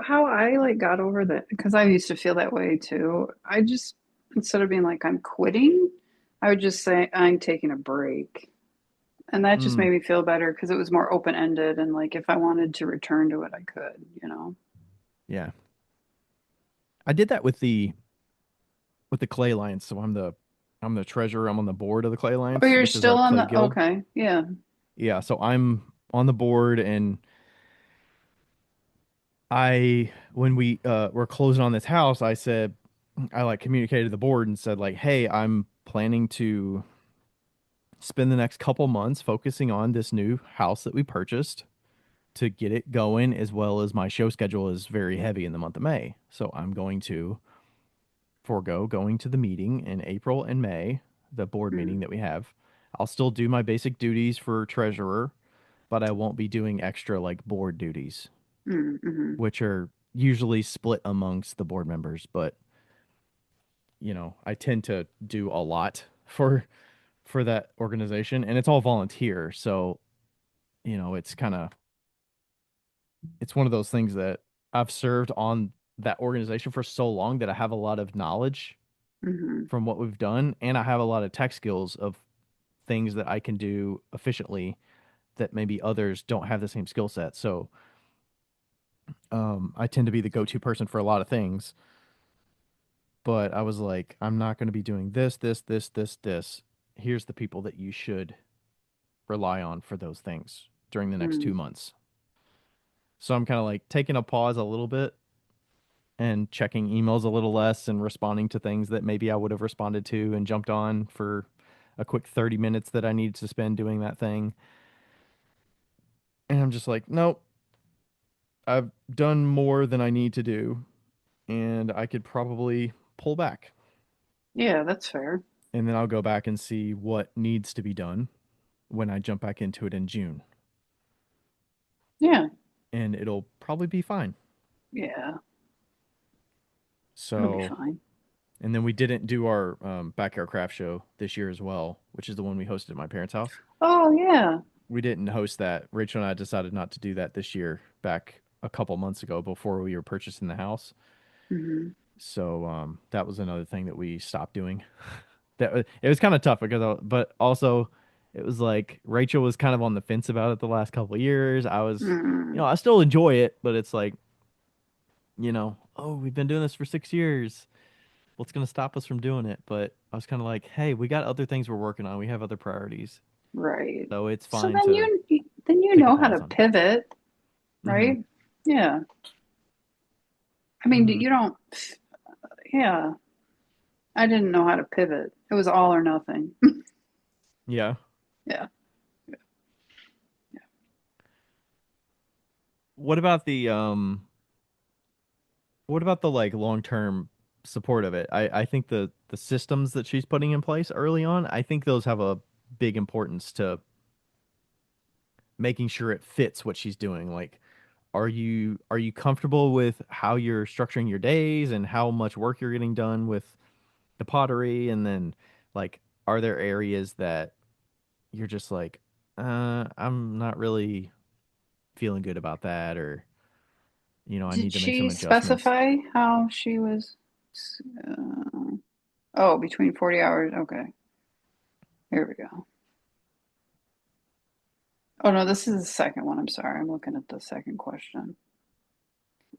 how I like got over that because I used to feel that way too. I just instead of being like I'm quitting, I would just say I'm taking a break. And that just Mm, made me feel better because it was more open-ended and like if I wanted to return to it, I could, you know. yeah. I did that with the Clay Alliance. So I'm the treasurer. I'm on the board of the Clay Oh, Alliance, you're which is still our on clay the guild. okay. Yeah. Yeah, so I'm on the board and I when we were closing on this house, I said I like communicated to the board and said like, "Hey, I'm planning to spend the next couple months focusing on this new house that we purchased to get it going as well as my show schedule is very heavy in the month of May. So I'm going to forego going to the meeting in April and May, the board Mm, meeting that we have. I'll still do my basic duties for treasurer, but I won't be doing extra like board duties, mm-hmm. which are usually split amongst the board members. But I tend to do a lot for that organization, and it's all volunteer. So it's kind of it's one of those things that I've served on that organization for so long that I have a lot of knowledge Mm-hmm. from what we've done, and I have a lot of tech skills of things that I can do efficiently that maybe others don't have the same skill set. So I tend to be the go-to person for a lot of things. But I was like, I'm not going to be doing this, this, this, this, this. Here's the people that you should rely on for those things during the next Mm, 2 months. So I'm kind of like taking a pause a little bit and checking emails a little less and responding to things that maybe I would have responded to and jumped on for a quick 30 minutes that I needed to spend doing that thing. And I'm just like, nope, I've done more than I need to do, and I could probably pull back. yeah, that's fair. And then I'll go back and see what needs to be done when I jump back into it in June. Yeah. And it'll probably be fine. Yeah. It'll be So, fine. and then we didn't do our backyard craft show this year as well, which is the one we hosted at my parents' house. Oh, yeah. We didn't host that. Rachel and I decided not to do that this year back a couple months ago before we were purchasing the house. Mm-hmm. So that was another thing that we stopped doing. It was kind of tough because, but also it was like Rachel was kind of on the fence about it the last couple of years. I was, Mm, I still enjoy it, but it's like, oh, we've been doing this for 6 years. What's going to stop us from doing it? But I was kind of like, hey, we got other things we're working on. We have other priorities. right. So it's So fine to then you take a know how pause to on it. pivot, Mm-hmm. right? Yeah. I mean, Mm-hmm. you don't, yeah. I didn't know how to pivot. It was all or nothing. Yeah. Yeah. What about the like long-term support of it? I think the systems that she's putting in place early on, I think those have a big importance to making sure it fits what she's doing. Like, are you comfortable with how you're structuring your days and how much work you're getting done with the pottery? And then like, are there areas that you're just like, I'm not really feeling good about that, or I Did need to make some she adjustments. specify how she was? Uh, oh, between 40 hours. Okay, here we go. Oh no, this is the second one. I'm sorry. I'm looking at the second question.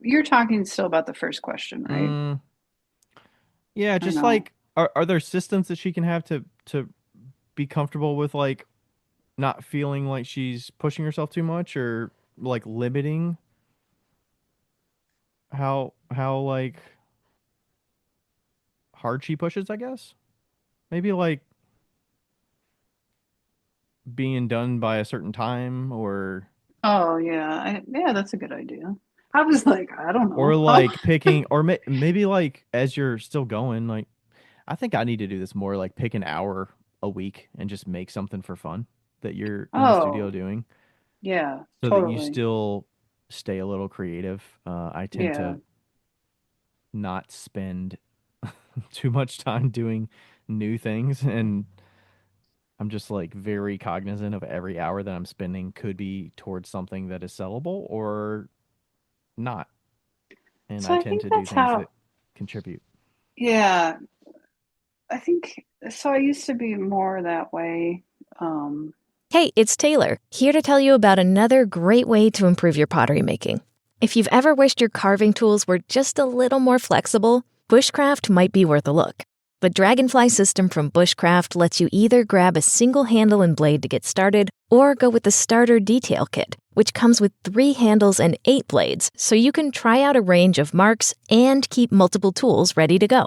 You're talking still about the first question, right? Mm, yeah, Or just no? like, are there systems that she can have to be comfortable with like not feeling like she's pushing herself too much or like limiting how like hard she pushes, I guess. Maybe like being done by a certain time or Oh yeah, yeah, that's a good idea. I was like, I don't Or know. like picking, or maybe like as you're still going, like I think I need to do this more, like pick an hour a week and just make something for fun that you're in the studio Oh, doing yeah, so that you totally. still stay a little creative. I tend Yeah. to not spend too much time doing new things, and I'm just like very cognizant of every hour that I'm spending could be towards something that is sellable or not. And So I I tend think to do that's things how, that contribute. yeah, I think so. I used to be more that way. Hey, it's Taylor, here to tell you about another great way to improve your pottery making. If you've ever wished your carving tools were just a little more flexible, Bushcraft might be worth a look. The Dragonfly system from Bushcraft lets you either grab a single handle and blade to get started, or go with the starter detail kit, which comes with 3 handles and 8 blades, so you can try out a range of marks and keep multiple tools ready to go.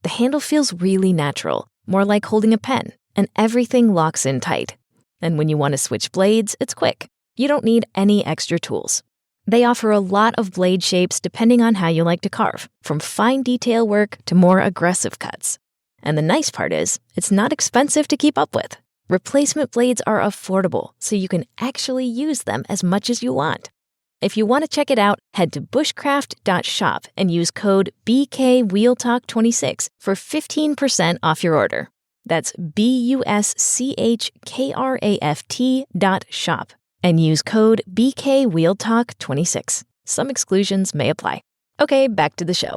The handle feels really natural, more like holding a pen, and everything locks in tight. And when you want to switch blades, it's quick. You don't need any extra tools. They offer a lot of blade shapes depending on how you like to carve, from fine detail work to more aggressive cuts. And the nice part is, it's not expensive to keep up with. Replacement blades are affordable, so you can actually use them as much as you want. If you want to check it out, head to bushcraft.shop and use code BKWheelTalk26 for 15% off your order. That's BUSCHKRAFT.shop and use code BKWheelTalk26. Some exclusions may apply. Okay, back to the show.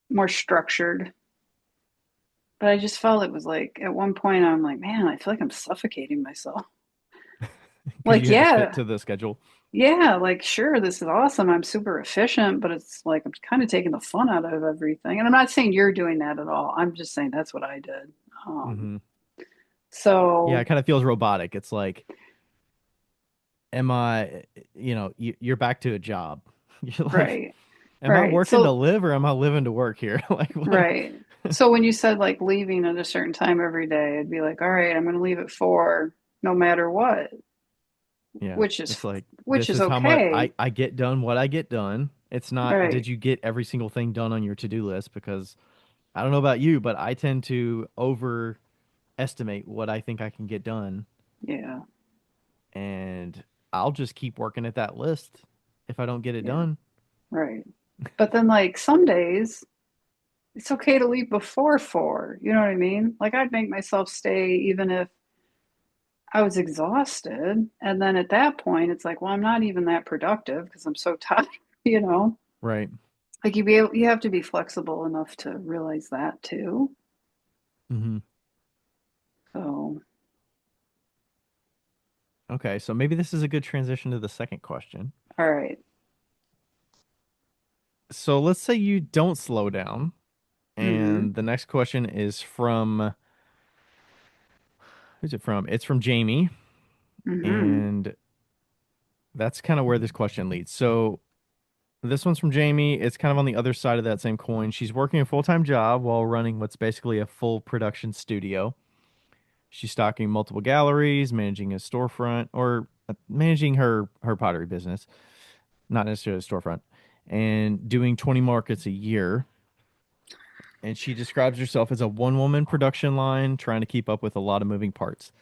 More structured. But I just felt it was like at one point I'm like, man, I feel like I'm suffocating myself. Because Like, you had to fit yeah, to the schedule. yeah, like sure, this is awesome. I'm super efficient, but it's like I'm kind of taking the fun out of everything. And I'm not saying you're doing that at all. I'm just saying that's what I did. Um, Hmm. Yeah, it so kind of feels robotic. It's like, am I, you're back to a job. You're like, right, am I right. working to So live or am I living to work here? Like, what? right. So when you said like leaving at a certain time every day, I'd be like, all right, I'm going to leave at 4, no matter what, Yeah, which is it's like, which this is is how much okay. I get done what I get done. It's not, did Right. you get every single thing done on your to-do list? Because I don't know about you, but I tend to overestimate what I think I can get done. Yeah. And I'll just keep working at that list if I don't get it Yeah. done. Right. But then like some days it's okay to leave before 4. You know what I mean? Like I'd make myself stay even if I was exhausted. And then at that point, it's like, well, I'm not even that productive because I'm so tired, you know? Right. Like you have to be flexible enough to realize that too. Hmm. So, Okay, so maybe this is a good transition to the second question. all right. So let's say you don't slow down, Mm-hmm. and the next question is from who's it from? It's from Jamie, Mm-hmm. and that's kind of where this question leads. So this one's from Jamie. It's kind of on the other side of that same coin. She's working a full-time job while running what's basically a full production studio. She's stocking multiple galleries, managing a storefront, or managing her pottery business, not necessarily a storefront, and doing 20 markets a year. And she describes herself as a one-woman production line, trying to keep up with a lot of moving parts.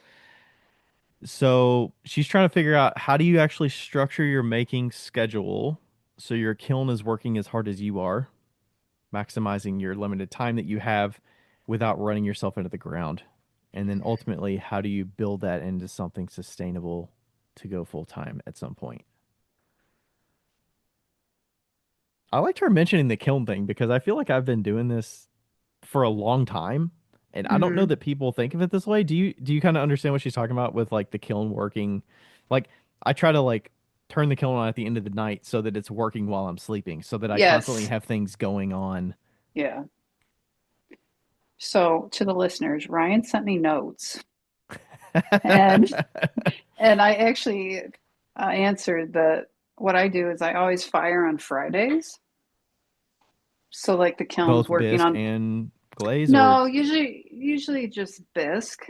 So she's trying to figure out, how do you actually structure your making schedule so your kiln is working as hard as you are, maximizing your limited time that you have without running yourself into the ground. And then ultimately, how do you build that into something sustainable to go full time at some point? I liked her mentioning the kiln thing because I feel like I've been doing this for a long time, and I don't know Mm-hmm. that people think of it this way. Do you kind of understand what she's talking about with like the kiln working? Like I try to like turn the kiln on at the end of the night so that it's working while I'm sleeping, so that I constantly Yes. have things going on. Yeah. So to the listeners, Ryan sent me notes and I actually answered that what I do is I always fire on Fridays. So like the kiln's Both working bisque on and glaze, or no, usually just bisque.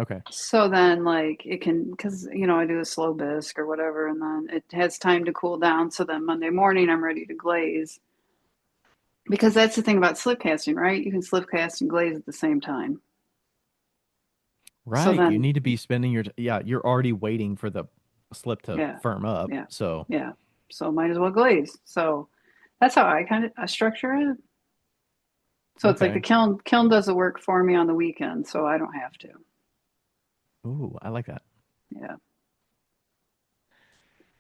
Okay. So then, like, it can, because, I do a slow bisque or whatever, and then it has time to cool down. So then Monday morning, I'm ready to glaze. Because that's the thing about slip casting, right? You can slip cast and glaze at the same time. So Right. You then, need to be spending yeah, you're already waiting for the slip to yeah, firm up. yeah, So, yeah. So might as well glaze. So that's how I kind of I structure it. So it's like the okay. kiln does the work for me on the weekend, so I don't have to. Ooh, I like that. Yeah.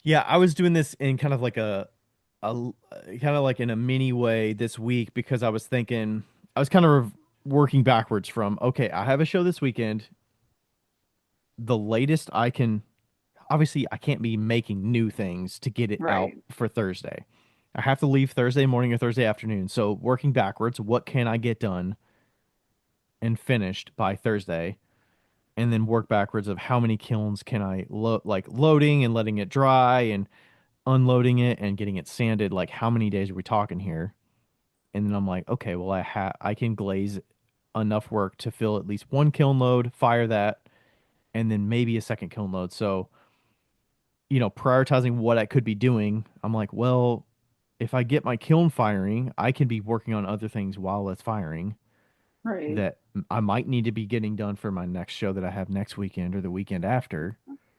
Yeah, I was doing this in kind of like a kind of like in a mini way this week because I was thinking I was kind of working backwards from, okay, I have a show this weekend. The latest I can, obviously I can't be making new things to get it out Right. for Thursday. I have to leave Thursday morning or Thursday afternoon. So working backwards, what can I get done and finished by Thursday? And then work backwards of how many kilns can I like loading and letting it dry and unloading it and getting it sanded. Like how many days are we talking here? And then I'm like, okay, well I can glaze enough work to fill at least one kiln load, fire that, and then maybe a second kiln load. So, prioritizing what I could be doing, I'm like, well, if I get my kiln firing, I can be working on other things while it's firing Right. that I might need to be getting done for my next show that I have next weekend or the weekend after.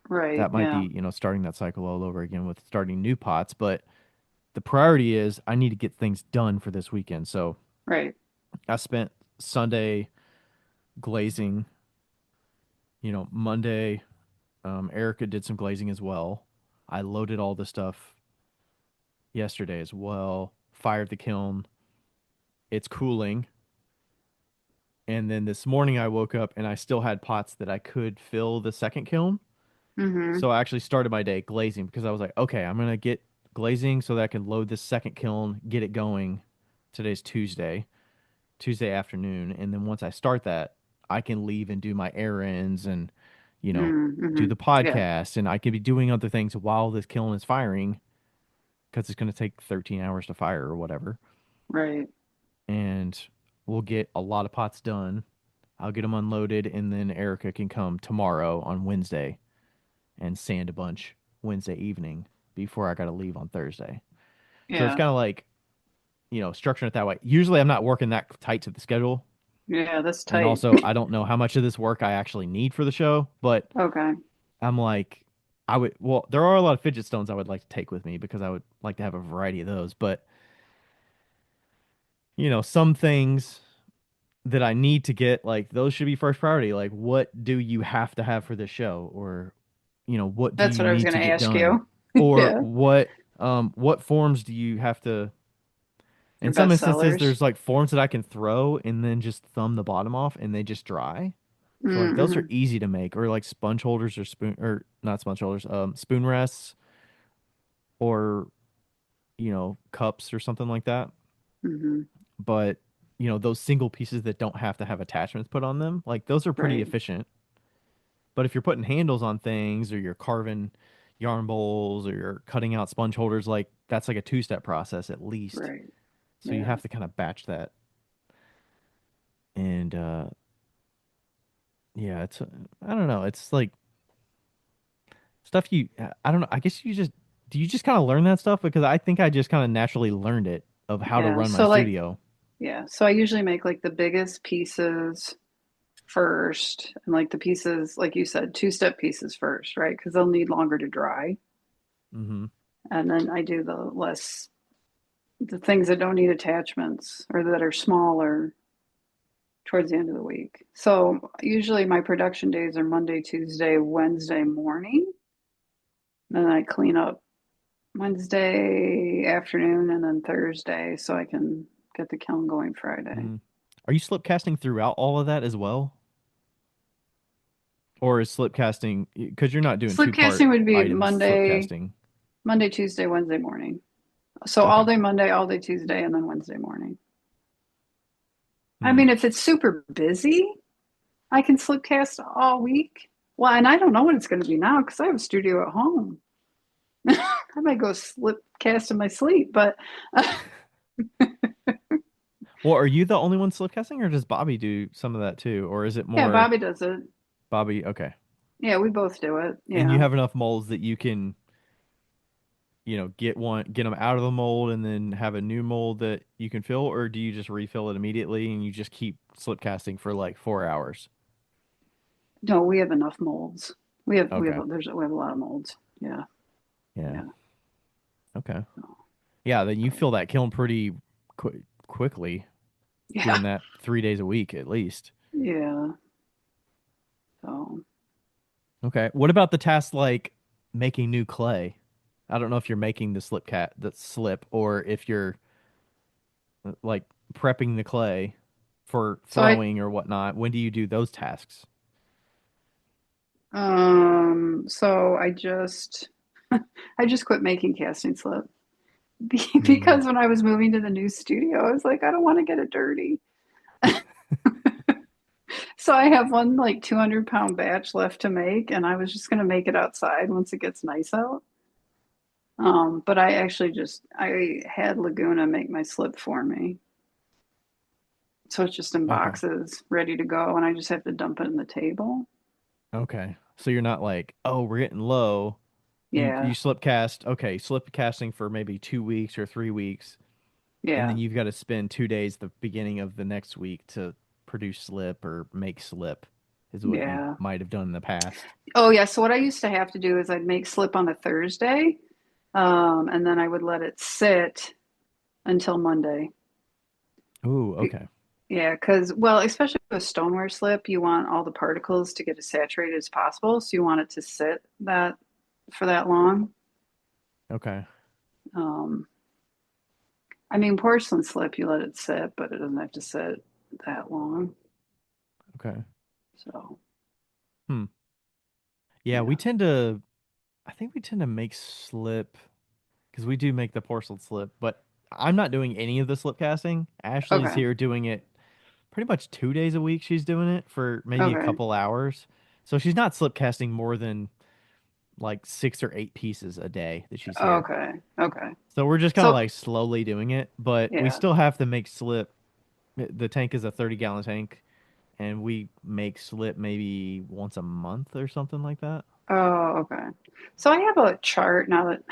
Right. That might Yeah. be, starting that cycle all over again with starting new pots. But the priority is I need to get things done for this weekend. So Right. I spent Sunday glazing, Monday, Erica did some glazing as well. I loaded all the stuff yesterday as well, fired the kiln. It's cooling. And then this morning I woke up and I still had pots that I could fill the second kiln. Mm-hmm. So I actually started my day glazing because I was like, okay, I'm gonna get glazing so that I can load this second kiln, get it going. Today's Tuesday afternoon, and then once I start that, I can leave and do my errands and, you know, do Mm-hmm. the Yeah. podcast, and I can be doing other things while this kiln is firing because it's gonna take 13 hours to fire or whatever, Right. and we'll get a lot of pots done. I'll get them unloaded, and then Erica can come tomorrow on Wednesday and sand a bunch Wednesday evening before I got to leave on Thursday. So it's Yeah. kind of like, structuring it that way. Usually I'm not working that tight to the schedule. Yeah. That's And tight. also, I don't know how much of this work I actually need for the show, but Okay. I'm like, well, there are a lot of fidget stones I would like to take with me because I would like to have a variety of those. But, some things that I need to get, like, those should be first priority. Like, what do you have to have for this show? Or, what do That's you what I was need going to to get ask done? you. Or Yeah. what forms do you have to, in Your some best instances, sellers. there's like forms that I can throw and then just thumb the bottom off and they just dry. So like those are Mm-hmm. easy to make, or like sponge holders or or not sponge holders, spoon rests or cups or something like that. Mm-hmm. But those single pieces that don't have to have attachments put on them, like those are pretty Right. efficient. But if you're putting handles on things or you're carving yarn bowls or you're cutting out sponge holders, like that's like a two-step process at least. Right. So you Yeah. have to kind of batch that. And yeah, I don't know, it's like stuff I don't know. I guess do you just kind of learn that stuff? Because I think I just kind of naturally learned it of how to Yeah. run my So like, studio. yeah. So I usually make like the biggest pieces first, and like the pieces, like you said, two-step pieces first, right? Because they'll need longer to dry. Hmm. And then I do the things that don't need attachments or that are smaller towards the end of the week. So usually my production days are Monday, Tuesday, Wednesday morning. Then I clean up Wednesday afternoon and then Thursday so I can get the kiln going Friday. Hmm. Are you slip casting throughout all of that as well? Or is slip casting, because you're not doing Slip two part casting would be items, slip casting? Monday, Tuesday, Wednesday morning. So all Okay. day Monday, all day Tuesday, and then Wednesday morning. I Hmm. mean, if it's super busy, I can slip cast all week. Well, and I don't know what it's going to be now because I have a studio at home. I might go slip cast in my sleep, but Well, are you the only one slip casting, or does Bobby do some of that too? Or is it yeah, more, Bobby does it. Bobby, okay. Yeah, we both do it. And you Yeah. have enough molds that you can, get them out of the mold and then have a new mold that you can fill, or do you just refill it immediately and you just keep slip casting for like 4 hours? No, we have enough molds. Okay. We have a lot of molds. Yeah. Yeah. Yeah. Okay. Yeah, then you So, fill that kiln pretty quickly, yeah. doing that 3 days a week at least. Yeah. So, Okay. What about the task like making new clay? I don't know if you're making the slip, or if you're like prepping the clay for so I throwing or whatnot. When do you do those tasks? so I just I just quit making casting slip Hmm. because when I was moving to the new studio, I was like, I don't want to get it dirty. So I have one like 200-pound batch left to make, and I was just going to make it outside once it gets nice out. But I had Laguna make my slip for me. So it's just in Okay. boxes ready to go, and I just have to dump it in the table. Okay. So you're not like, oh, we're getting low. You Yeah, slip cast, okay, slip casting for maybe 2 weeks or 3 weeks, and yeah, then you've got to spend 2 days the beginning of the next week to produce slip or make slip, is what you yeah. might have done in the past. Oh, yeah. So what I used to have to do is I'd make slip on a Thursday, and then I would let it sit until Monday. Ooh, okay. Yeah, because, well, especially with stoneware slip, you want all the particles to get as saturated as possible. So you want it to sit that for that long. Okay. Um, I mean, porcelain slip, you let it sit, but it doesn't have to sit that long. Okay. So, Hmm. Yeah, yeah. I think we tend to make slip because we do make the porcelain slip, but I'm not doing any of the slip casting. Ashley's Okay. here doing it pretty much 2 days a week. She's doing it for maybe a Okay. couple hours. So she's not slip casting more than like 6 or 8 pieces a day that she's here. Okay. Okay. So we're just kind of So, like slowly doing it, but we yeah. still have to make slip. The tank is a 30-gallon tank, and we make slip maybe once a month or something like that. Oh, okay. So I have a chart now that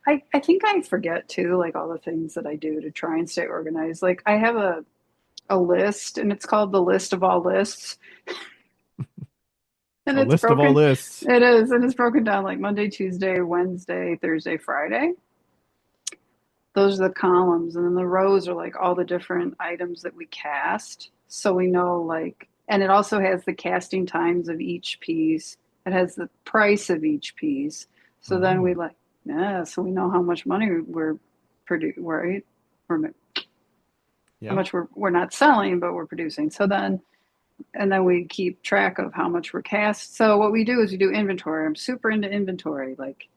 I think I forget too, like all the things that I do to try and stay organized. Like I have a list and it's called the list of all lists. And A it's list of all broken, lists. it is, and it's broken down like Monday, Tuesday, Wednesday, Thursday, Friday. Those are the columns, and then the rows are like all the different items that we cast. So we know like, and it also has the casting times of each piece. It has the price of each piece. So then we Oh, like, yeah, so we know how much money we're producing, right? We're, how yeah. much we're not selling, but we're producing. So then, and then we keep track of how much we're cast. So what we do is we do inventory. I'm super into inventory. Like,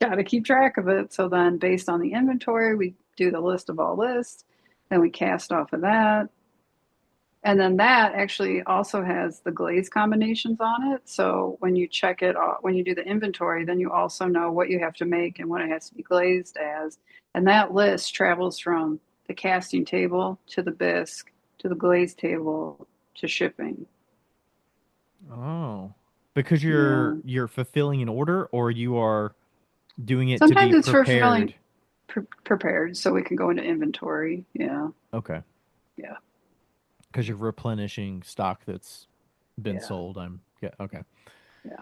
got to keep track of it. So then, based on the inventory, we do the list of all lists. Then we cast off of that. And then that actually also has the glaze combinations on it. So when you check it, when you do the inventory, then you also know what you have to make and what it has to be glazed as. And that list travels from the casting table to the bisque to the glaze table to shipping. Oh, because you're Yeah. you're fulfilling an order, or you are doing it to Sometimes be it's for feeling prepared. prepared so we can go into inventory. Yeah. Okay, Yeah. because you're replenishing stock that's been Yeah. sold. Yeah. Okay. Yeah.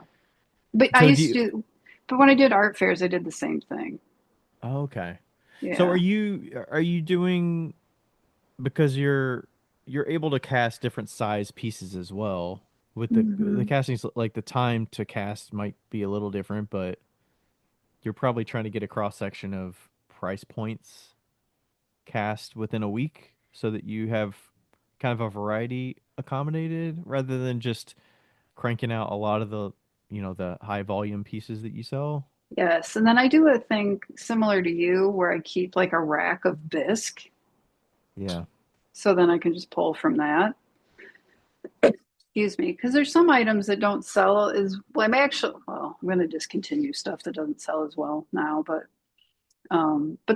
But I So do used you? to do, but when I did art fairs, I did the same thing. Oh, okay. So Yeah. are you doing, because you're able to cast different size pieces as well with the Hmm. casting, like the time to cast might be a little different, but you're probably trying to get a cross section of price points cast within a week so that you have kind of a variety accommodated rather than just cranking out a lot of the high volume pieces that you sell. Yes. And then I do a thing similar to you where I keep like a rack of bisque. Yeah. So then I can just pull from that. Excuse me. Because there's some items that don't sell as well. I'm going to discontinue stuff that doesn't sell as well now, but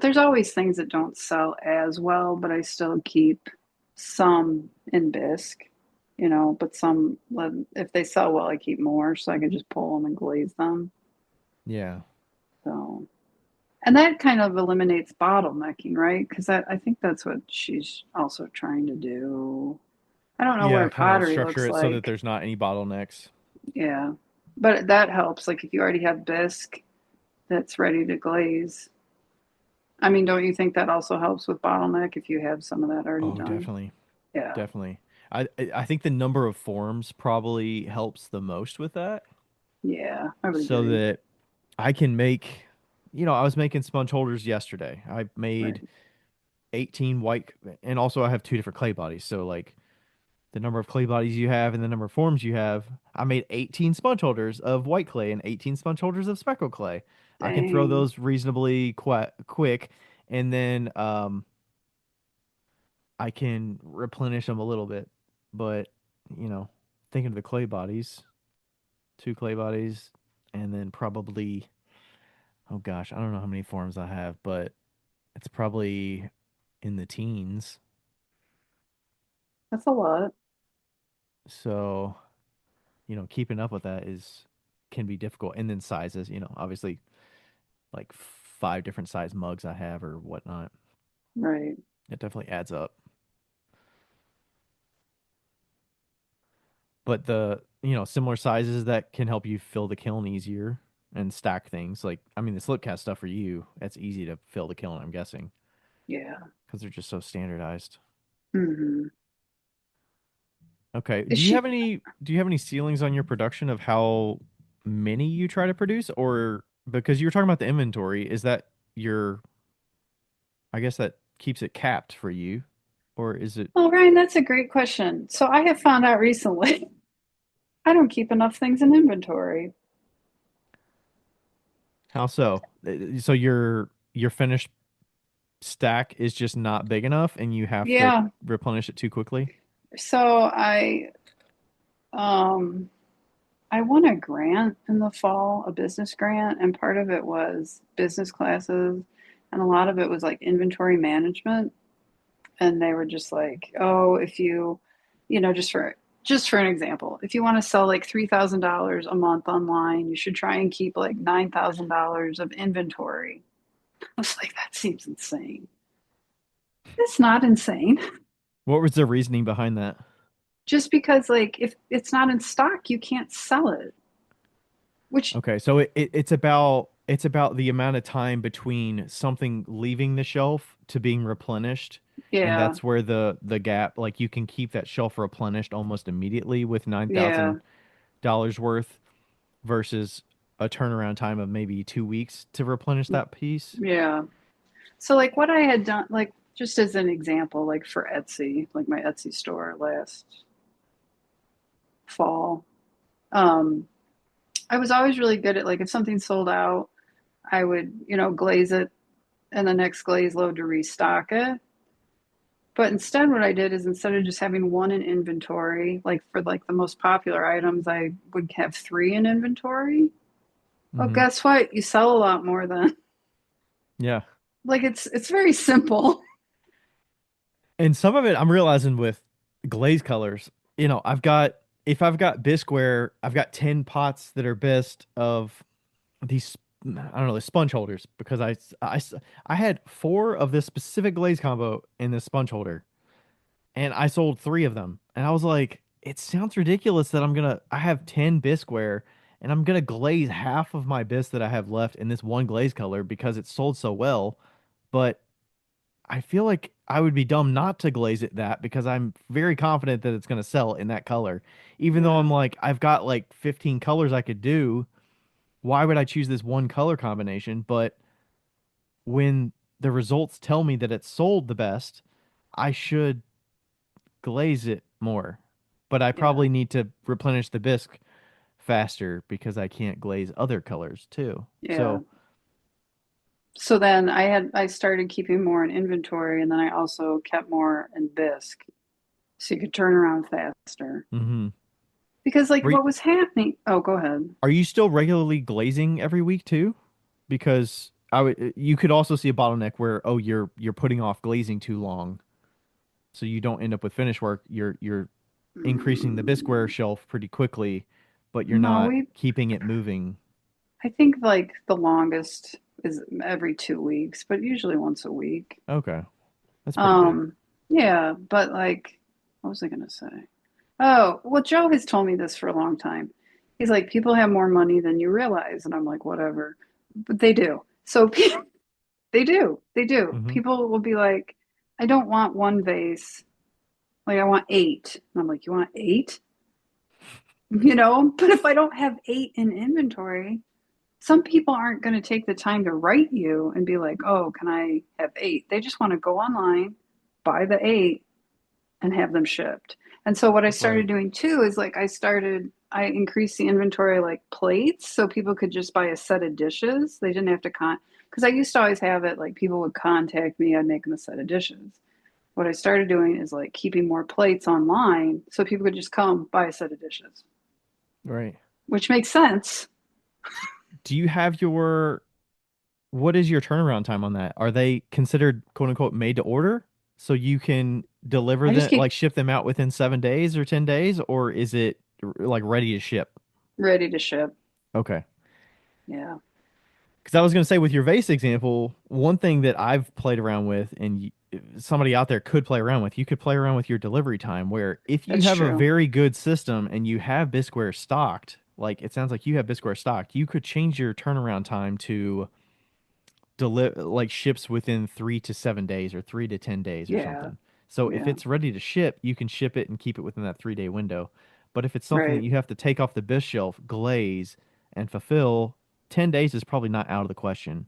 there's always things that don't sell as well, but I still keep some in bisque. but some, if they sell well, I keep more so I can just pull them and glaze them. Yeah. So, and that kind of eliminates bottlenecking, right? Because I think that's what she's also trying to do. I don't know what Yeah, her kind of pottery structure looks it so that like. there's not any bottlenecks. Yeah. But that helps. Like if you already have bisque that's ready to glaze. I mean, don't you think that also helps with bottleneck if you have some of that already Oh, done? definitely. Yeah. Definitely. I think the number of forms probably helps the most with that, Yeah, I would so agree. that I can make, I was making sponge holders yesterday. I made Right. 18 white, and also I have two different clay bodies. So like the number of clay bodies you have and the number of forms you have, I made 18 sponge holders of white clay and 18 sponge holders of speckled clay. I can throw Dang. those reasonably quick, and then I can replenish them a little bit. But, you know, thinking of the clay bodies, two clay bodies, and then probably, oh gosh, I don't know how many forms I have, but it's probably in the teens. That's a lot. So, keeping up with that can be difficult. And then sizes, obviously like five different size mugs I have or whatnot. Right. It definitely adds up. But similar sizes that can help you fill the kiln easier and stack things. Like, I mean, the slip cast stuff for you, that's easy to fill the kiln, I'm guessing, Yeah. because they're just so standardized. Hmm. Okay. Is Do you have any ceilings on your production of how many you try to produce, or because you were talking about the inventory, is that your, I guess that keeps it capped for you, or is it Oh, Ryan, that's a great question. So I have found out recently I don't keep enough things in inventory. how so? So your finished stack is just not big enough and you have to Yeah. replenish it too quickly? So um I won a grant in the fall, a business grant, and part of it was business classes, and a lot of it was like inventory management. And they were just like, oh, if just for an example, if you want to sell like $3,000 a month online, you should try and keep like $9,000 of inventory. I was like, that seems insane. It's not insane. What was the reasoning behind that? Just because like if it's not in stock, you can't sell it. Which Okay, so it's about the amount of time between something leaving the shelf to being replenished, and yeah, that's where the gap, like you can keep that shelf replenished almost immediately with nine yeah, thousand dollars worth versus a turnaround time of maybe 2 weeks to replenish that piece. yeah. So like what I had done, like just as an example, like for Etsy, like my Etsy store last fall, um, I was always really good at like if something sold out, I would, glaze it and the next glaze load to restock it. But instead, what I did is instead of just having one in inventory, like for like the most popular items, I would have three in inventory. Well, Hmm. guess what? You sell a lot more then. Yeah. Like it's very simple. And some of it I'm realizing with glaze colors, if I've got bisqueware, I've got 10 pots that are bisque of these, I don't know, the sponge holders, because I had four of this specific glaze combo in this sponge holder and I sold three of them. And I was like, it sounds ridiculous that I have 10 bisqueware and I'm gonna glaze half of my bisque that I have left in this one glaze color because it sold so well. But I feel like I would be dumb not to glaze it that, because I'm very confident that it's going to sell in that color. Even though Yeah, I'm like, I've got like 15 colors I could do, why would I choose this one color combination? But when the results tell me that it's sold the best, I should glaze it more. But I yeah, probably need to replenish the bisque faster because I can't glaze other colors too. yeah. So, So then I started keeping more in inventory, and then I also kept more in bisque, so you could turn around faster. hmm Because like what was happening? Oh, go ahead. Are you still regularly glazing every week too? Because you could also see a bottleneck where, oh, you're putting off glazing too long, so you don't end up with finish work. You're increasing the Bisqueware Mm, shelf pretty quickly, but you're no, not we. keeping it moving. I think like the longest is every 2 weeks, but usually once a week. Okay, that's pretty good. Um, yeah, but like, what was I gonna say? Oh, well, Joe has told me this for a long time. He's like, people have more money than you realize, and I'm like, whatever, but they do. So they do, they do. Hmm. People will be like, I don't want one vase, like I want eight. And I'm like, you want eight? But if I don't have eight in inventory, some people aren't going to take the time to write you and be like, oh, can I have eight? They just want to go online, buy the eight, and have them shipped. And so what I started Right. doing too is like I increased the inventory like plates so people could just buy a set of dishes. They didn't have to because I used to always have it like people would contact me, I'd make them a set of dishes. What I started doing is like keeping more plates online so people could just come buy a set of dishes, Right. which makes sense. Do you have your what is your turnaround time on that? Are they considered quote unquote made to order? So you can deliver I just them, like keep ship them out within 7 days or 10 days, or is it like ready to ship? ready to ship. Okay. Yeah. Because I was going to say with your vase example, one thing that I've played around with and somebody out there could play around with, you could play around with your delivery time where if you That's have a true. very good system and you have Bisqueware stocked, like it sounds like you have Bisqueware stocked, you could change your turnaround time to deliver like ships within 3 to 7 days or 3 to 10 days or Yeah. something. So if Yeah. it's ready to ship, you can ship it and keep it within that 3 day window. But if it's something that Right. you have to take off the bis shelf, glaze, and fulfill, 10 days is probably not out of the question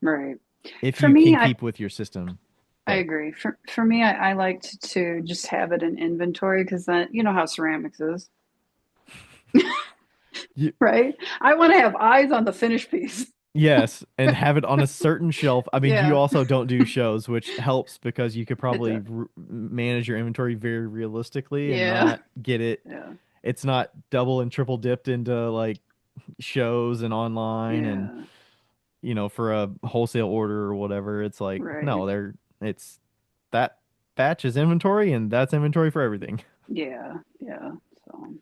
Right. if For you me, can I keep with your system. I But agree. For me, I like to just have it in inventory because then you know how ceramics is, y right? I want to have eyes on the finished piece. yes, and have it on a certain shelf. I mean, you Yeah, also don't do shows, which helps because you could it probably does. manage your inventory very realistically and Yeah, not get it. yeah, It's not double and triple dipped into like shows and online and yeah. for a wholesale order or whatever. It's like Right. no, it's that batch is inventory and that's inventory for everything. Yeah, yeah. So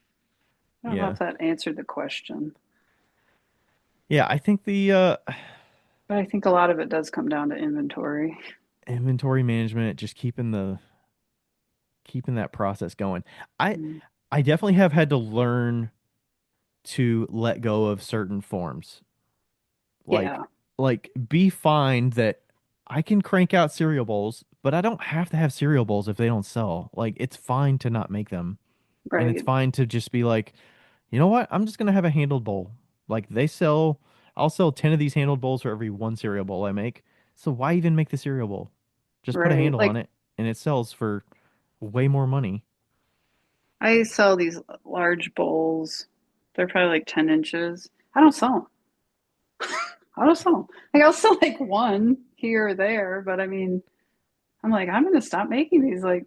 I don't know Yeah. if that answered the question, Yeah, I think the but I think a lot of it does come down to inventory. inventory management, just keeping that process going. I Mm. I definitely have had to learn to let go of certain forms. Like Yeah, be fine that I can crank out cereal bowls, but I don't have to have cereal bowls if they don't sell. Like it's fine to not make them. And it's right, fine to just be like, you know what? I'm just gonna have a handled bowl. Like I'll sell 10 of these handled bowls for every one cereal bowl I make. So why even make the cereal bowl? Just put a right. handle on Like it and it sells for way more money. I sell these large bowls. They're probably like 10 inches. I don't sell them. I don't sell them. Like I'll sell like one here or there, but I mean, I'm like, I'm gonna stop making these. Like,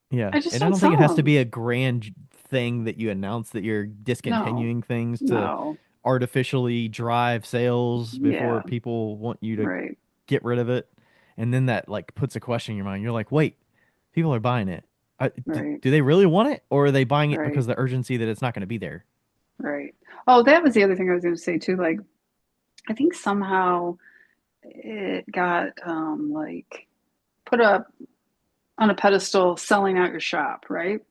Yeah. I just And I don't don't think it sell has to them. be a grand thing that you announce that you're No, discontinuing things to no. artificially drive sales before Yeah, people want you to right, get rid of it. And then that like puts a question in your mind. You're like, wait, people are buying it. right, Do they really want it, or are they buying it right, because of the urgency that it's not going to be there? right. Oh, that was the other thing I was gonna say too. Like, I think somehow it got like put up on a pedestal selling out your shop, right?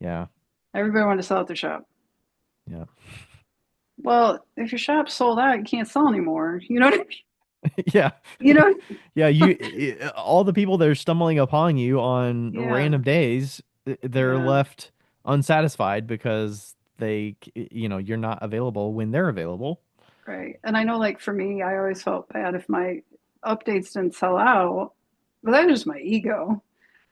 Yeah, Everybody wanted to sell out their shop. yeah, Well, if your shop's sold out, you can't sell anymore. You know what I mean? yeah, You know? yeah. All the people that are stumbling upon you on Yeah, random days, they're yeah. left unsatisfied because you're not available when they're available. Right. And I know, like, for me, I always felt bad if my updates didn't sell out, but that was just my ego.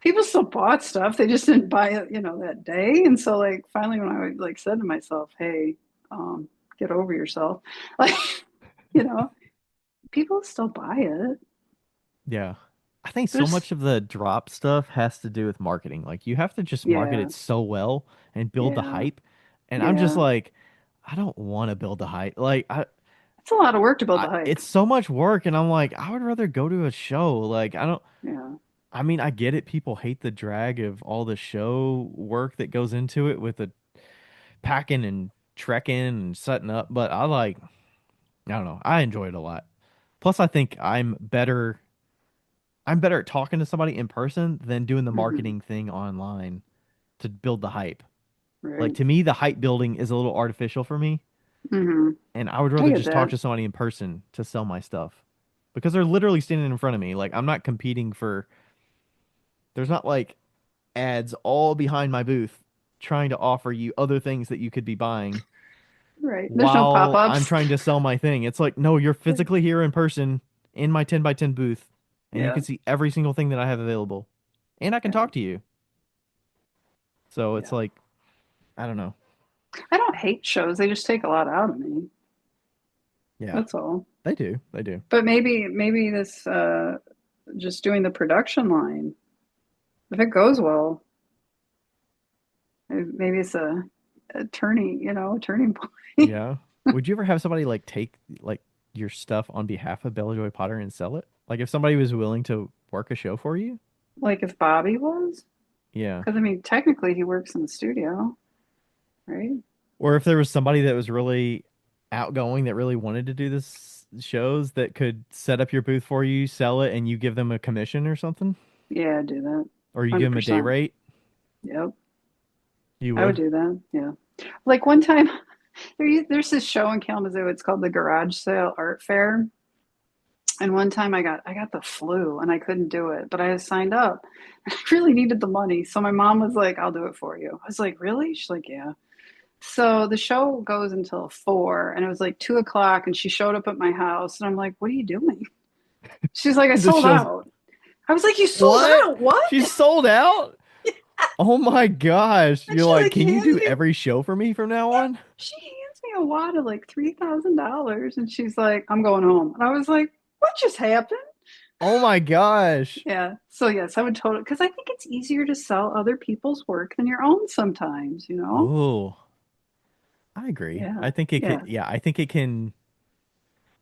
People still bought stuff, they just didn't buy it, that day. And so, like, finally, when I like said to myself, "Hey, get over yourself," like, you know, people still buy it. Yeah. I think so There's, much of the drop stuff has to do with marketing. Like you have to just market yeah, it so well and build the yeah, hype. And I'm just yeah. like, I don't want to build the hype. Like It's a lot of work to build the hype. it's so much work and I'm like, I would rather go to a show. Like Yeah, I mean, I get it. People hate the drag of all the show work that goes into it with the packing and trekking and setting up, but I don't know. I enjoy it a lot. Plus, I think I'm better at talking to somebody in person than doing the Hmm. marketing thing online to build the hype. Like Right. to me, the hype building is a little artificial for me, Hmm. and I would I rather get just talk that. to somebody in person to sell my stuff because they're literally standing in front of me. Like I'm not competing for. There's not like ads all behind my booth trying to offer you other things that you could be buying Right. There's no while I'm pop-ups. trying to sell my thing. It's like, no, you're physically here in person in my 10 by 10 booth, and you Yeah. can see every single thing that I have available, and I can Yeah. talk to you. So it's Yeah. like, I don't know. I don't hate shows. They just take a lot out of me. Yeah, That's all. they do. They do. But maybe this just doing the production line, if it goes well, maybe it's a turning point. Yeah. Would you ever have somebody like take like your stuff on behalf of Bella Joy Potter and sell it? Like if somebody was willing to work a show for you? Like if Bobby was, Yeah. because I mean, technically he works in the studio, right? Or if there was somebody that was really outgoing that really wanted to do this shows that could set up your booth for you, sell it, and you give them a commission or something, Yeah, I'd do that. or you give them a day 100%. rate, Yep. you I would would. do that. Yeah. Like one time, there's this show in Kalamazoo. It's called the Garage Sale Art Fair. And one time I got the flu and I couldn't do it, but I had signed up. I really needed the money. So my mom was like, I'll do it for you. I was like, really? She's like, yeah. So the show goes until 4 and it was like 2 o'clock and she showed up at my house and I'm like, what are you doing? She's like, I This sold shows out. I was like, you sold what? out? What? She's sold out? Oh my gosh. And You're she like, like can you hands do me every show for me from now on? she hands me a wad of like $3,000 and she's like, I'm going home. And I was like, what just happened? Oh my gosh. Yeah. So yes, I would totally because I think it's easier to sell other people's work than your own sometimes, you know? Oh, I agree. Yeah. I think it can, Yeah. yeah, I think it can.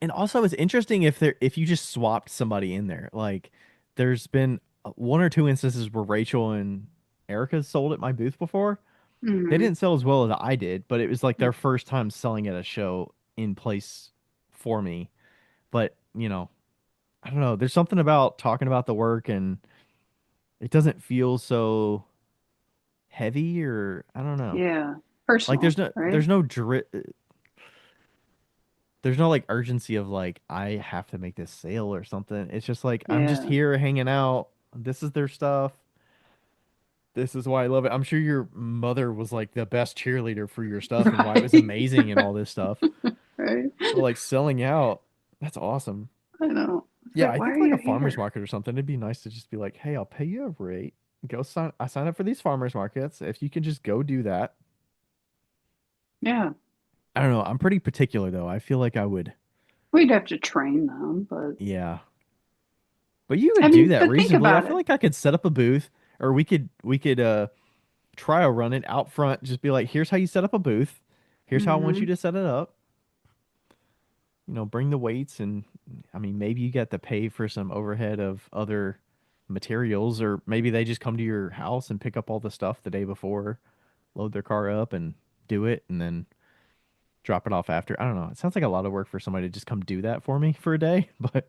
And also it's interesting if you just swapped somebody in there. Like there's been one or two instances where Rachel and Erica sold at my booth before. They Hmm. didn't sell as well as I did, but it was like their first time selling at a show in place for me. But, I don't know. There's something about talking about the work and it doesn't feel so heavy or I don't know. Yeah. Like Personal, right? there's no like urgency of like I have to make this sale or something. It's just like I'm just Yeah. here hanging out. This is their stuff. This is why I love it. I'm sure your mother was like the best cheerleader for your stuff and why it was Right. amazing and all this stuff. Right. But like selling out, that's awesome. I know. It's Yeah, like, I why think are like you a farmer's here? market or something, it'd be nice to just be like, hey, I'll pay you a rate. I sign up for these farmers markets. If you can just go do that. Yeah. I don't know. I'm pretty particular though. I feel like I would, We'd have to train them, but yeah. But you I would do mean, that but think reasonably. I about feel it. like I could set up a booth or we could trial run it out front, just be like, here's how you set up a booth. Here's how I want you Hmm. to set it up. Bring the weights and I mean maybe you get to pay for some overhead of other materials or maybe they just come to your house and pick up all the stuff the day before, load their car up and do it and then drop it off after. I don't know. It sounds like a lot of work for somebody to just come do that for me for a day, but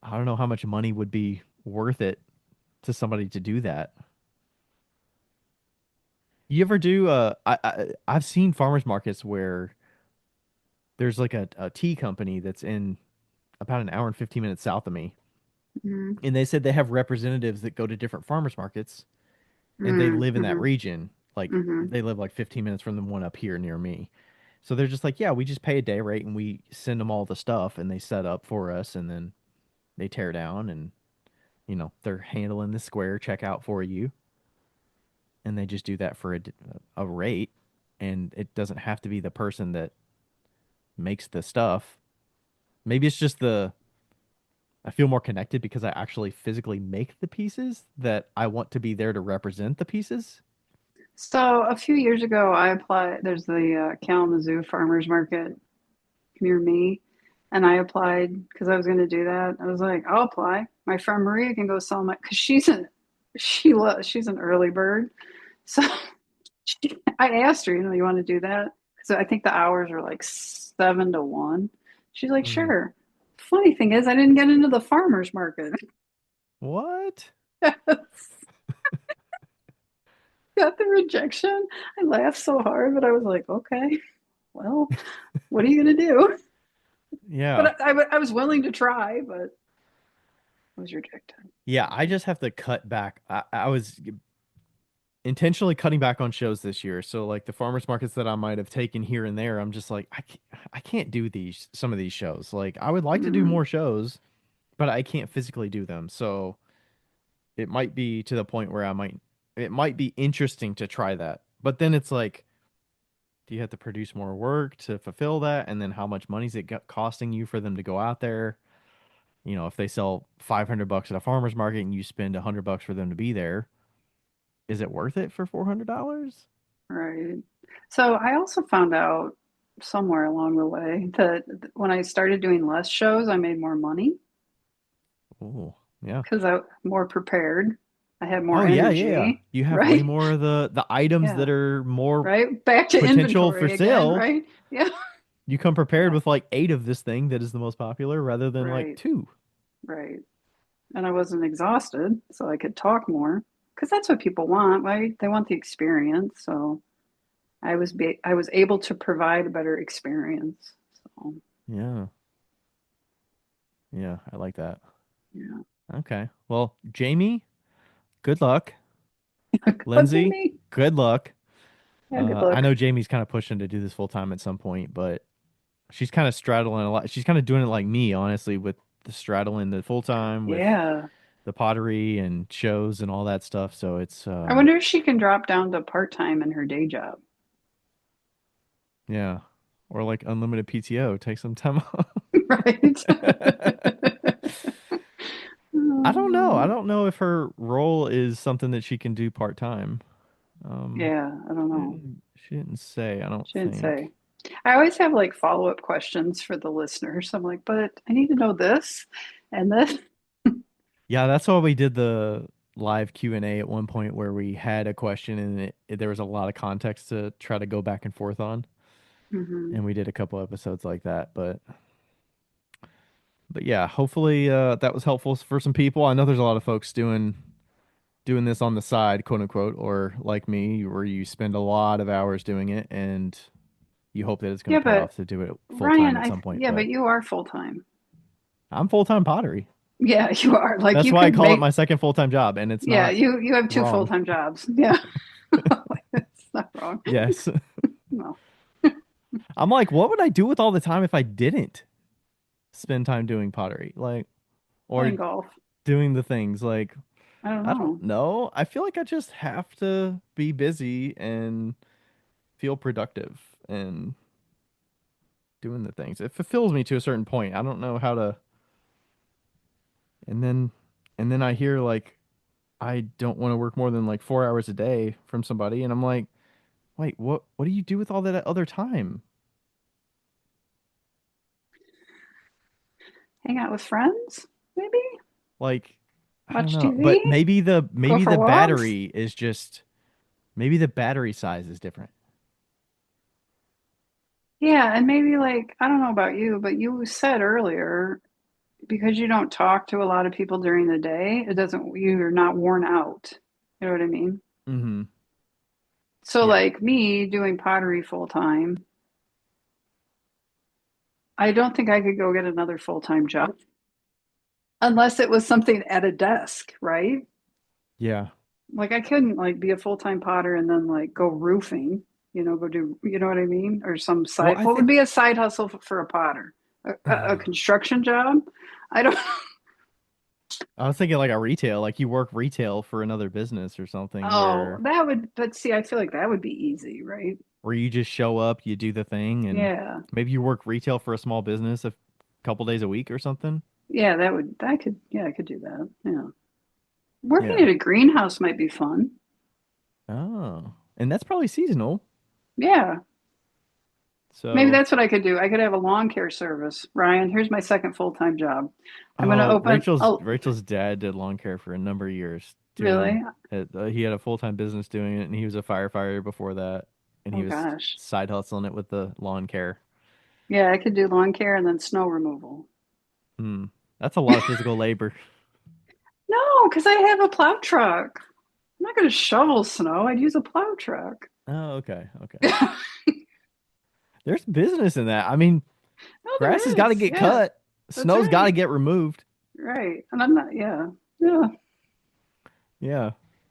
I don't know how much money would be worth it to somebody to do that. You ever do I've seen farmers markets where there's like a tea company that's in about an hour and 15 minutes south of me. Hmm. And they said they have representatives that go to different farmers markets and they live in that Hmm. region. Like Hmm. they live like 15 minutes from the one up here near me. So they're just like, yeah, we just pay a day rate and we send them all the stuff and they set up for us and then they tear down and they're handling the square checkout for you and they just do that for a rate and it doesn't have to be the person that makes the stuff. Maybe it's just I feel more connected because I actually physically make the pieces that I want to be there to represent the pieces. So a few years ago, I applied. There's the Kalamazoo Farmers Market near me, And I applied because I was going to do that. I was like, I'll apply. My friend Maria can go sell my because she's an early bird. So I asked her, you want to do that? Because I think the hours are like 7 to 1. She's like, Mm. sure. Funny thing is, I didn't get into the farmers market. What? Got the rejection. I laughed so hard, but I was like, okay, well, what are you going to do? Yeah. But I was willing to try, but I was rejected. Yeah, I just have to cut back. I was intentionally cutting back on shows this year. So like the farmers markets that I might have taken here and there, I'm just like I can't do these some of these shows. Like I would like to do Mm-hmm. more shows, but I can't physically do them. So it might be to the point where it might be interesting to try that. But then it's like, do you have to produce more work to fulfill that? And then how much money is it costing you for them to go out there? If they sell $500 at a farmer's market and you spend $100 for them to be there, is it worth it for $400? Right. So I also found out somewhere along the way that when I started doing less shows, I made more money Oh, yeah. because I more prepared. I had more Oh yeah, yeah, yeah. energy, You have way right? more of the items Yeah, that are more right. Back to potential for inventory again, sale. right? Yeah, You come prepared yeah, with like 8 of this thing that is the most popular rather than like right, 2. right. And I wasn't exhausted, so I could talk more because that's what people want, right? They want the experience. So I was able to provide a better experience. So Yeah. Yeah, I like that. yeah, Okay. Well, Jamie, good luck. look at Lindsay, me. good luck. Yeah, good I luck. know Jamie's kind of pushing to do this full time at some point, but she's kind of straddling a lot. She's kind of doing it like me, honestly, with the straddling the full time with Yeah. the pottery and shows and all that stuff. So it's I wonder if she can drop down to part-time in her day job. yeah. Or like unlimited PTO, take some time off. Right? I don't know. I Um, don't know if her role is something that she can do part time. Um, yeah, I don't know. she didn't say, I don't She didn't say. think. I always have like follow-up questions for the listeners. I'm like, but I need to know this and this. Yeah, that's why we did the live Q&A at one point where we had a question and there was a lot of context to try to go back and forth on. Hmm. And we did a couple episodes like that, but yeah, hopefully that was helpful for some people. I know there's a lot of folks doing this on the side, quote unquote, or like me, where you spend a lot of hours doing it and you hope that it's going Yeah, to pay but off to do it full Ryan, time at some point. yeah, But but you are full-time. I'm full time pottery. Yeah, you are. Like That's you why I could call it make, my second full time job, and it's yeah, not you have two wrong. full-time jobs. Yeah. It's not wrong. Yes. No. I'm like, what would I do with all the time if I didn't spend time doing pottery? Like, or Playing golf. doing the things like, I don't I don't know. know. I feel like I just have to be busy and feel productive and doing the things. It fulfills me to a certain point. I don't know how to, and then, and then I hear like, I don't want to work more than like 4 hours a day from somebody. And I'm like, wait, what do you do with all that other time? Hang out with friends, maybe? Like, I don't Watch know, TV? but maybe the Go maybe for the walks? battery is just maybe the battery size is different. Yeah, and maybe like, I don't know about you, but you said earlier, because you don't talk to a lot of people during the day, it doesn't, you're not worn out. You know what I mean? Mm-hmm. So Yeah. like me doing pottery full time, I don't think I could go get another full-time job unless it was something at a desk, right? Yeah. Like I couldn't like be a full-time potter and then like go roofing, go do, you know what I mean? Or some Well, side, I what would think be a side hustle for a potter? A construction job? I don't, I was thinking like a retail, like you work retail for another business or something oh, where that would, but see, I feel like that would be easy, right? you just show up, you do the thing, and Yeah. maybe you work retail for a small business a couple days a week or something. Yeah, yeah, I could do that. Yeah. Working Yeah. at a greenhouse might be fun. Oh, and that's probably seasonal. Yeah. Maybe So, that's what I could do. I could have a lawn care service. Ryan, here's my second full-time job. I'm going to oh, open, oh, Rachel's dad did lawn care for a number of years, doing really? it. He had a full-time business doing it, and he was a firefighter before that, and he Oh was gosh. side hustling it with the lawn care. Yeah, I could do lawn care and then snow removal. Hmm. That's a lot of physical labor. No, because I have a plow truck. I'm not going to shovel snow. I'd use a plow truck. Oh, okay. Okay. No, There's business in that. I mean, grass has there got to is. get Yeah, cut. that's Snow's got to right. get removed. Right. And I'm not, yeah. Yeah. Yeah.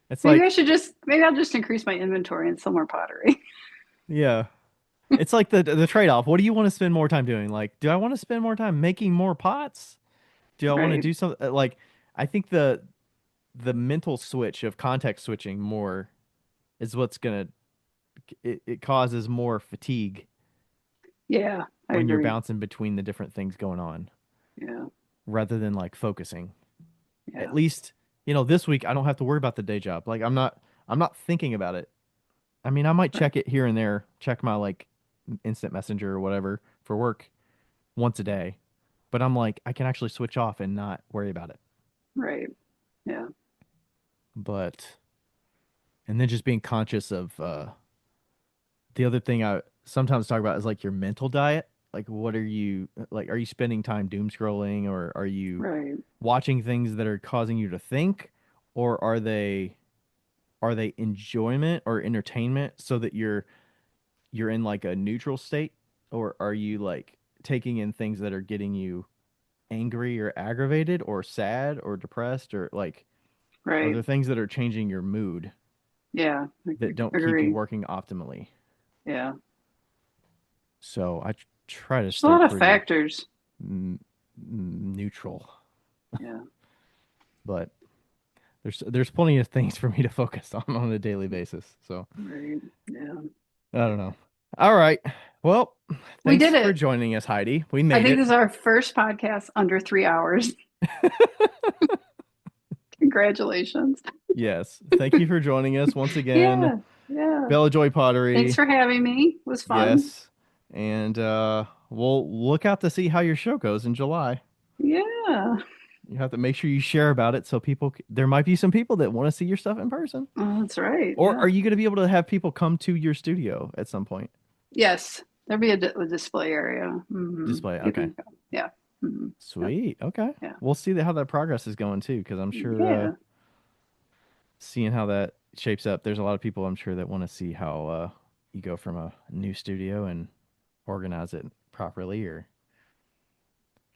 It's like, Maybe I'll just increase my inventory and sell more pottery. yeah. It's like the trade-off. What do you want to spend more time doing? Like, do I want to spend more time making more pots? Do I want to Right. do something like I think the mental switch of context switching more is what's gonna it causes more fatigue Yeah, I when you're agree. bouncing between the different things going on Yeah. rather than like focusing. At Yeah. least, this week I don't have to worry about the day job. Like I'm not thinking about it. I mean, I might Right. check it here and there, check my like instant messenger or whatever for work once a day, but I'm like I can actually switch off and not worry about it. Right. Yeah. But and then just being conscious of the other thing I sometimes talk about is like your mental diet. Like, what are you like? Are you spending time doom scrolling, or are you Right. watching things that are causing you to think, or are they enjoyment or entertainment so that you're in like a neutral state, or are you like taking in things that are getting you angry or aggravated or sad or depressed, or like are Right. there things that are changing your mood Yeah. that don't keep you Agree. working optimally? Yeah. So I try to There's a stay lot of pretty factors. n- neutral, Yeah. but there's plenty of things for me to focus on a daily basis. So Right. Yeah. I don't know. All right. Well, We thanks did for it. joining us, Heidi. We I made think it. this is our first podcast under 3 hours. Congratulations. Yes. Thank you for joining us once again. Yeah. Yeah. Bella Joy Thanks Pottery. for having me. It was fun. Yes. And we'll look out to see how your show goes in July. Yeah. You have to make sure you share about it so there might be some people that want to see your stuff in person. Oh, that's right. Or Yeah. are you going to be able to have people come to your studio at some point? Yes. There'll be a display area. Hmm. Display. You Okay. can come. Yeah. Hmm. Yeah. Sweet. Okay. Yeah. We'll see how that progress is going too, because I'm sure Yeah. seeing how that shapes up, there's a lot of people I'm sure that want to see how you go from a new studio and organize it properly or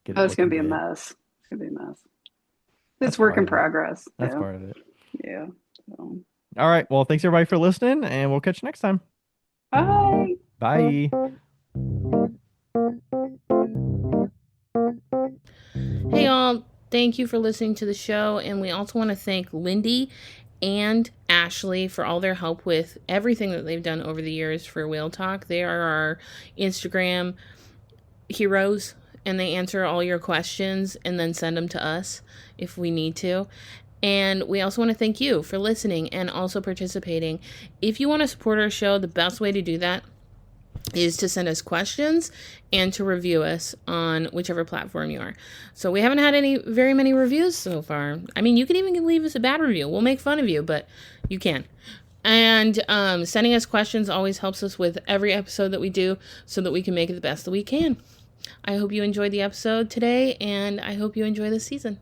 get Oh, it it's going looking to be a good. mess. It's going to be a mess. That's It's work part in of it. progress. That's Yeah. part of it. Yeah. So, All right. Well, thanks everybody for listening, and we'll catch you next time. bye. Bye. Hey, y'all. Thank you for listening to the show. And we also want to thank Lindy and Ashley for all their help with everything that they've done over the years for Whale Talk. They are our Instagram heroes, and they answer all your questions and then send them to us if we need to. And we also want to thank you for listening and also participating. If you want to support our show, the best way to do that is to send us questions and to review us on whichever platform you are. So we haven't had very many reviews so far. I mean, you can even leave us a bad review. We'll make fun of you, but you can. And sending us questions always helps us with every episode that we do so that we can make it the best that we can. I hope you enjoyed the episode today, and I hope you enjoy this season.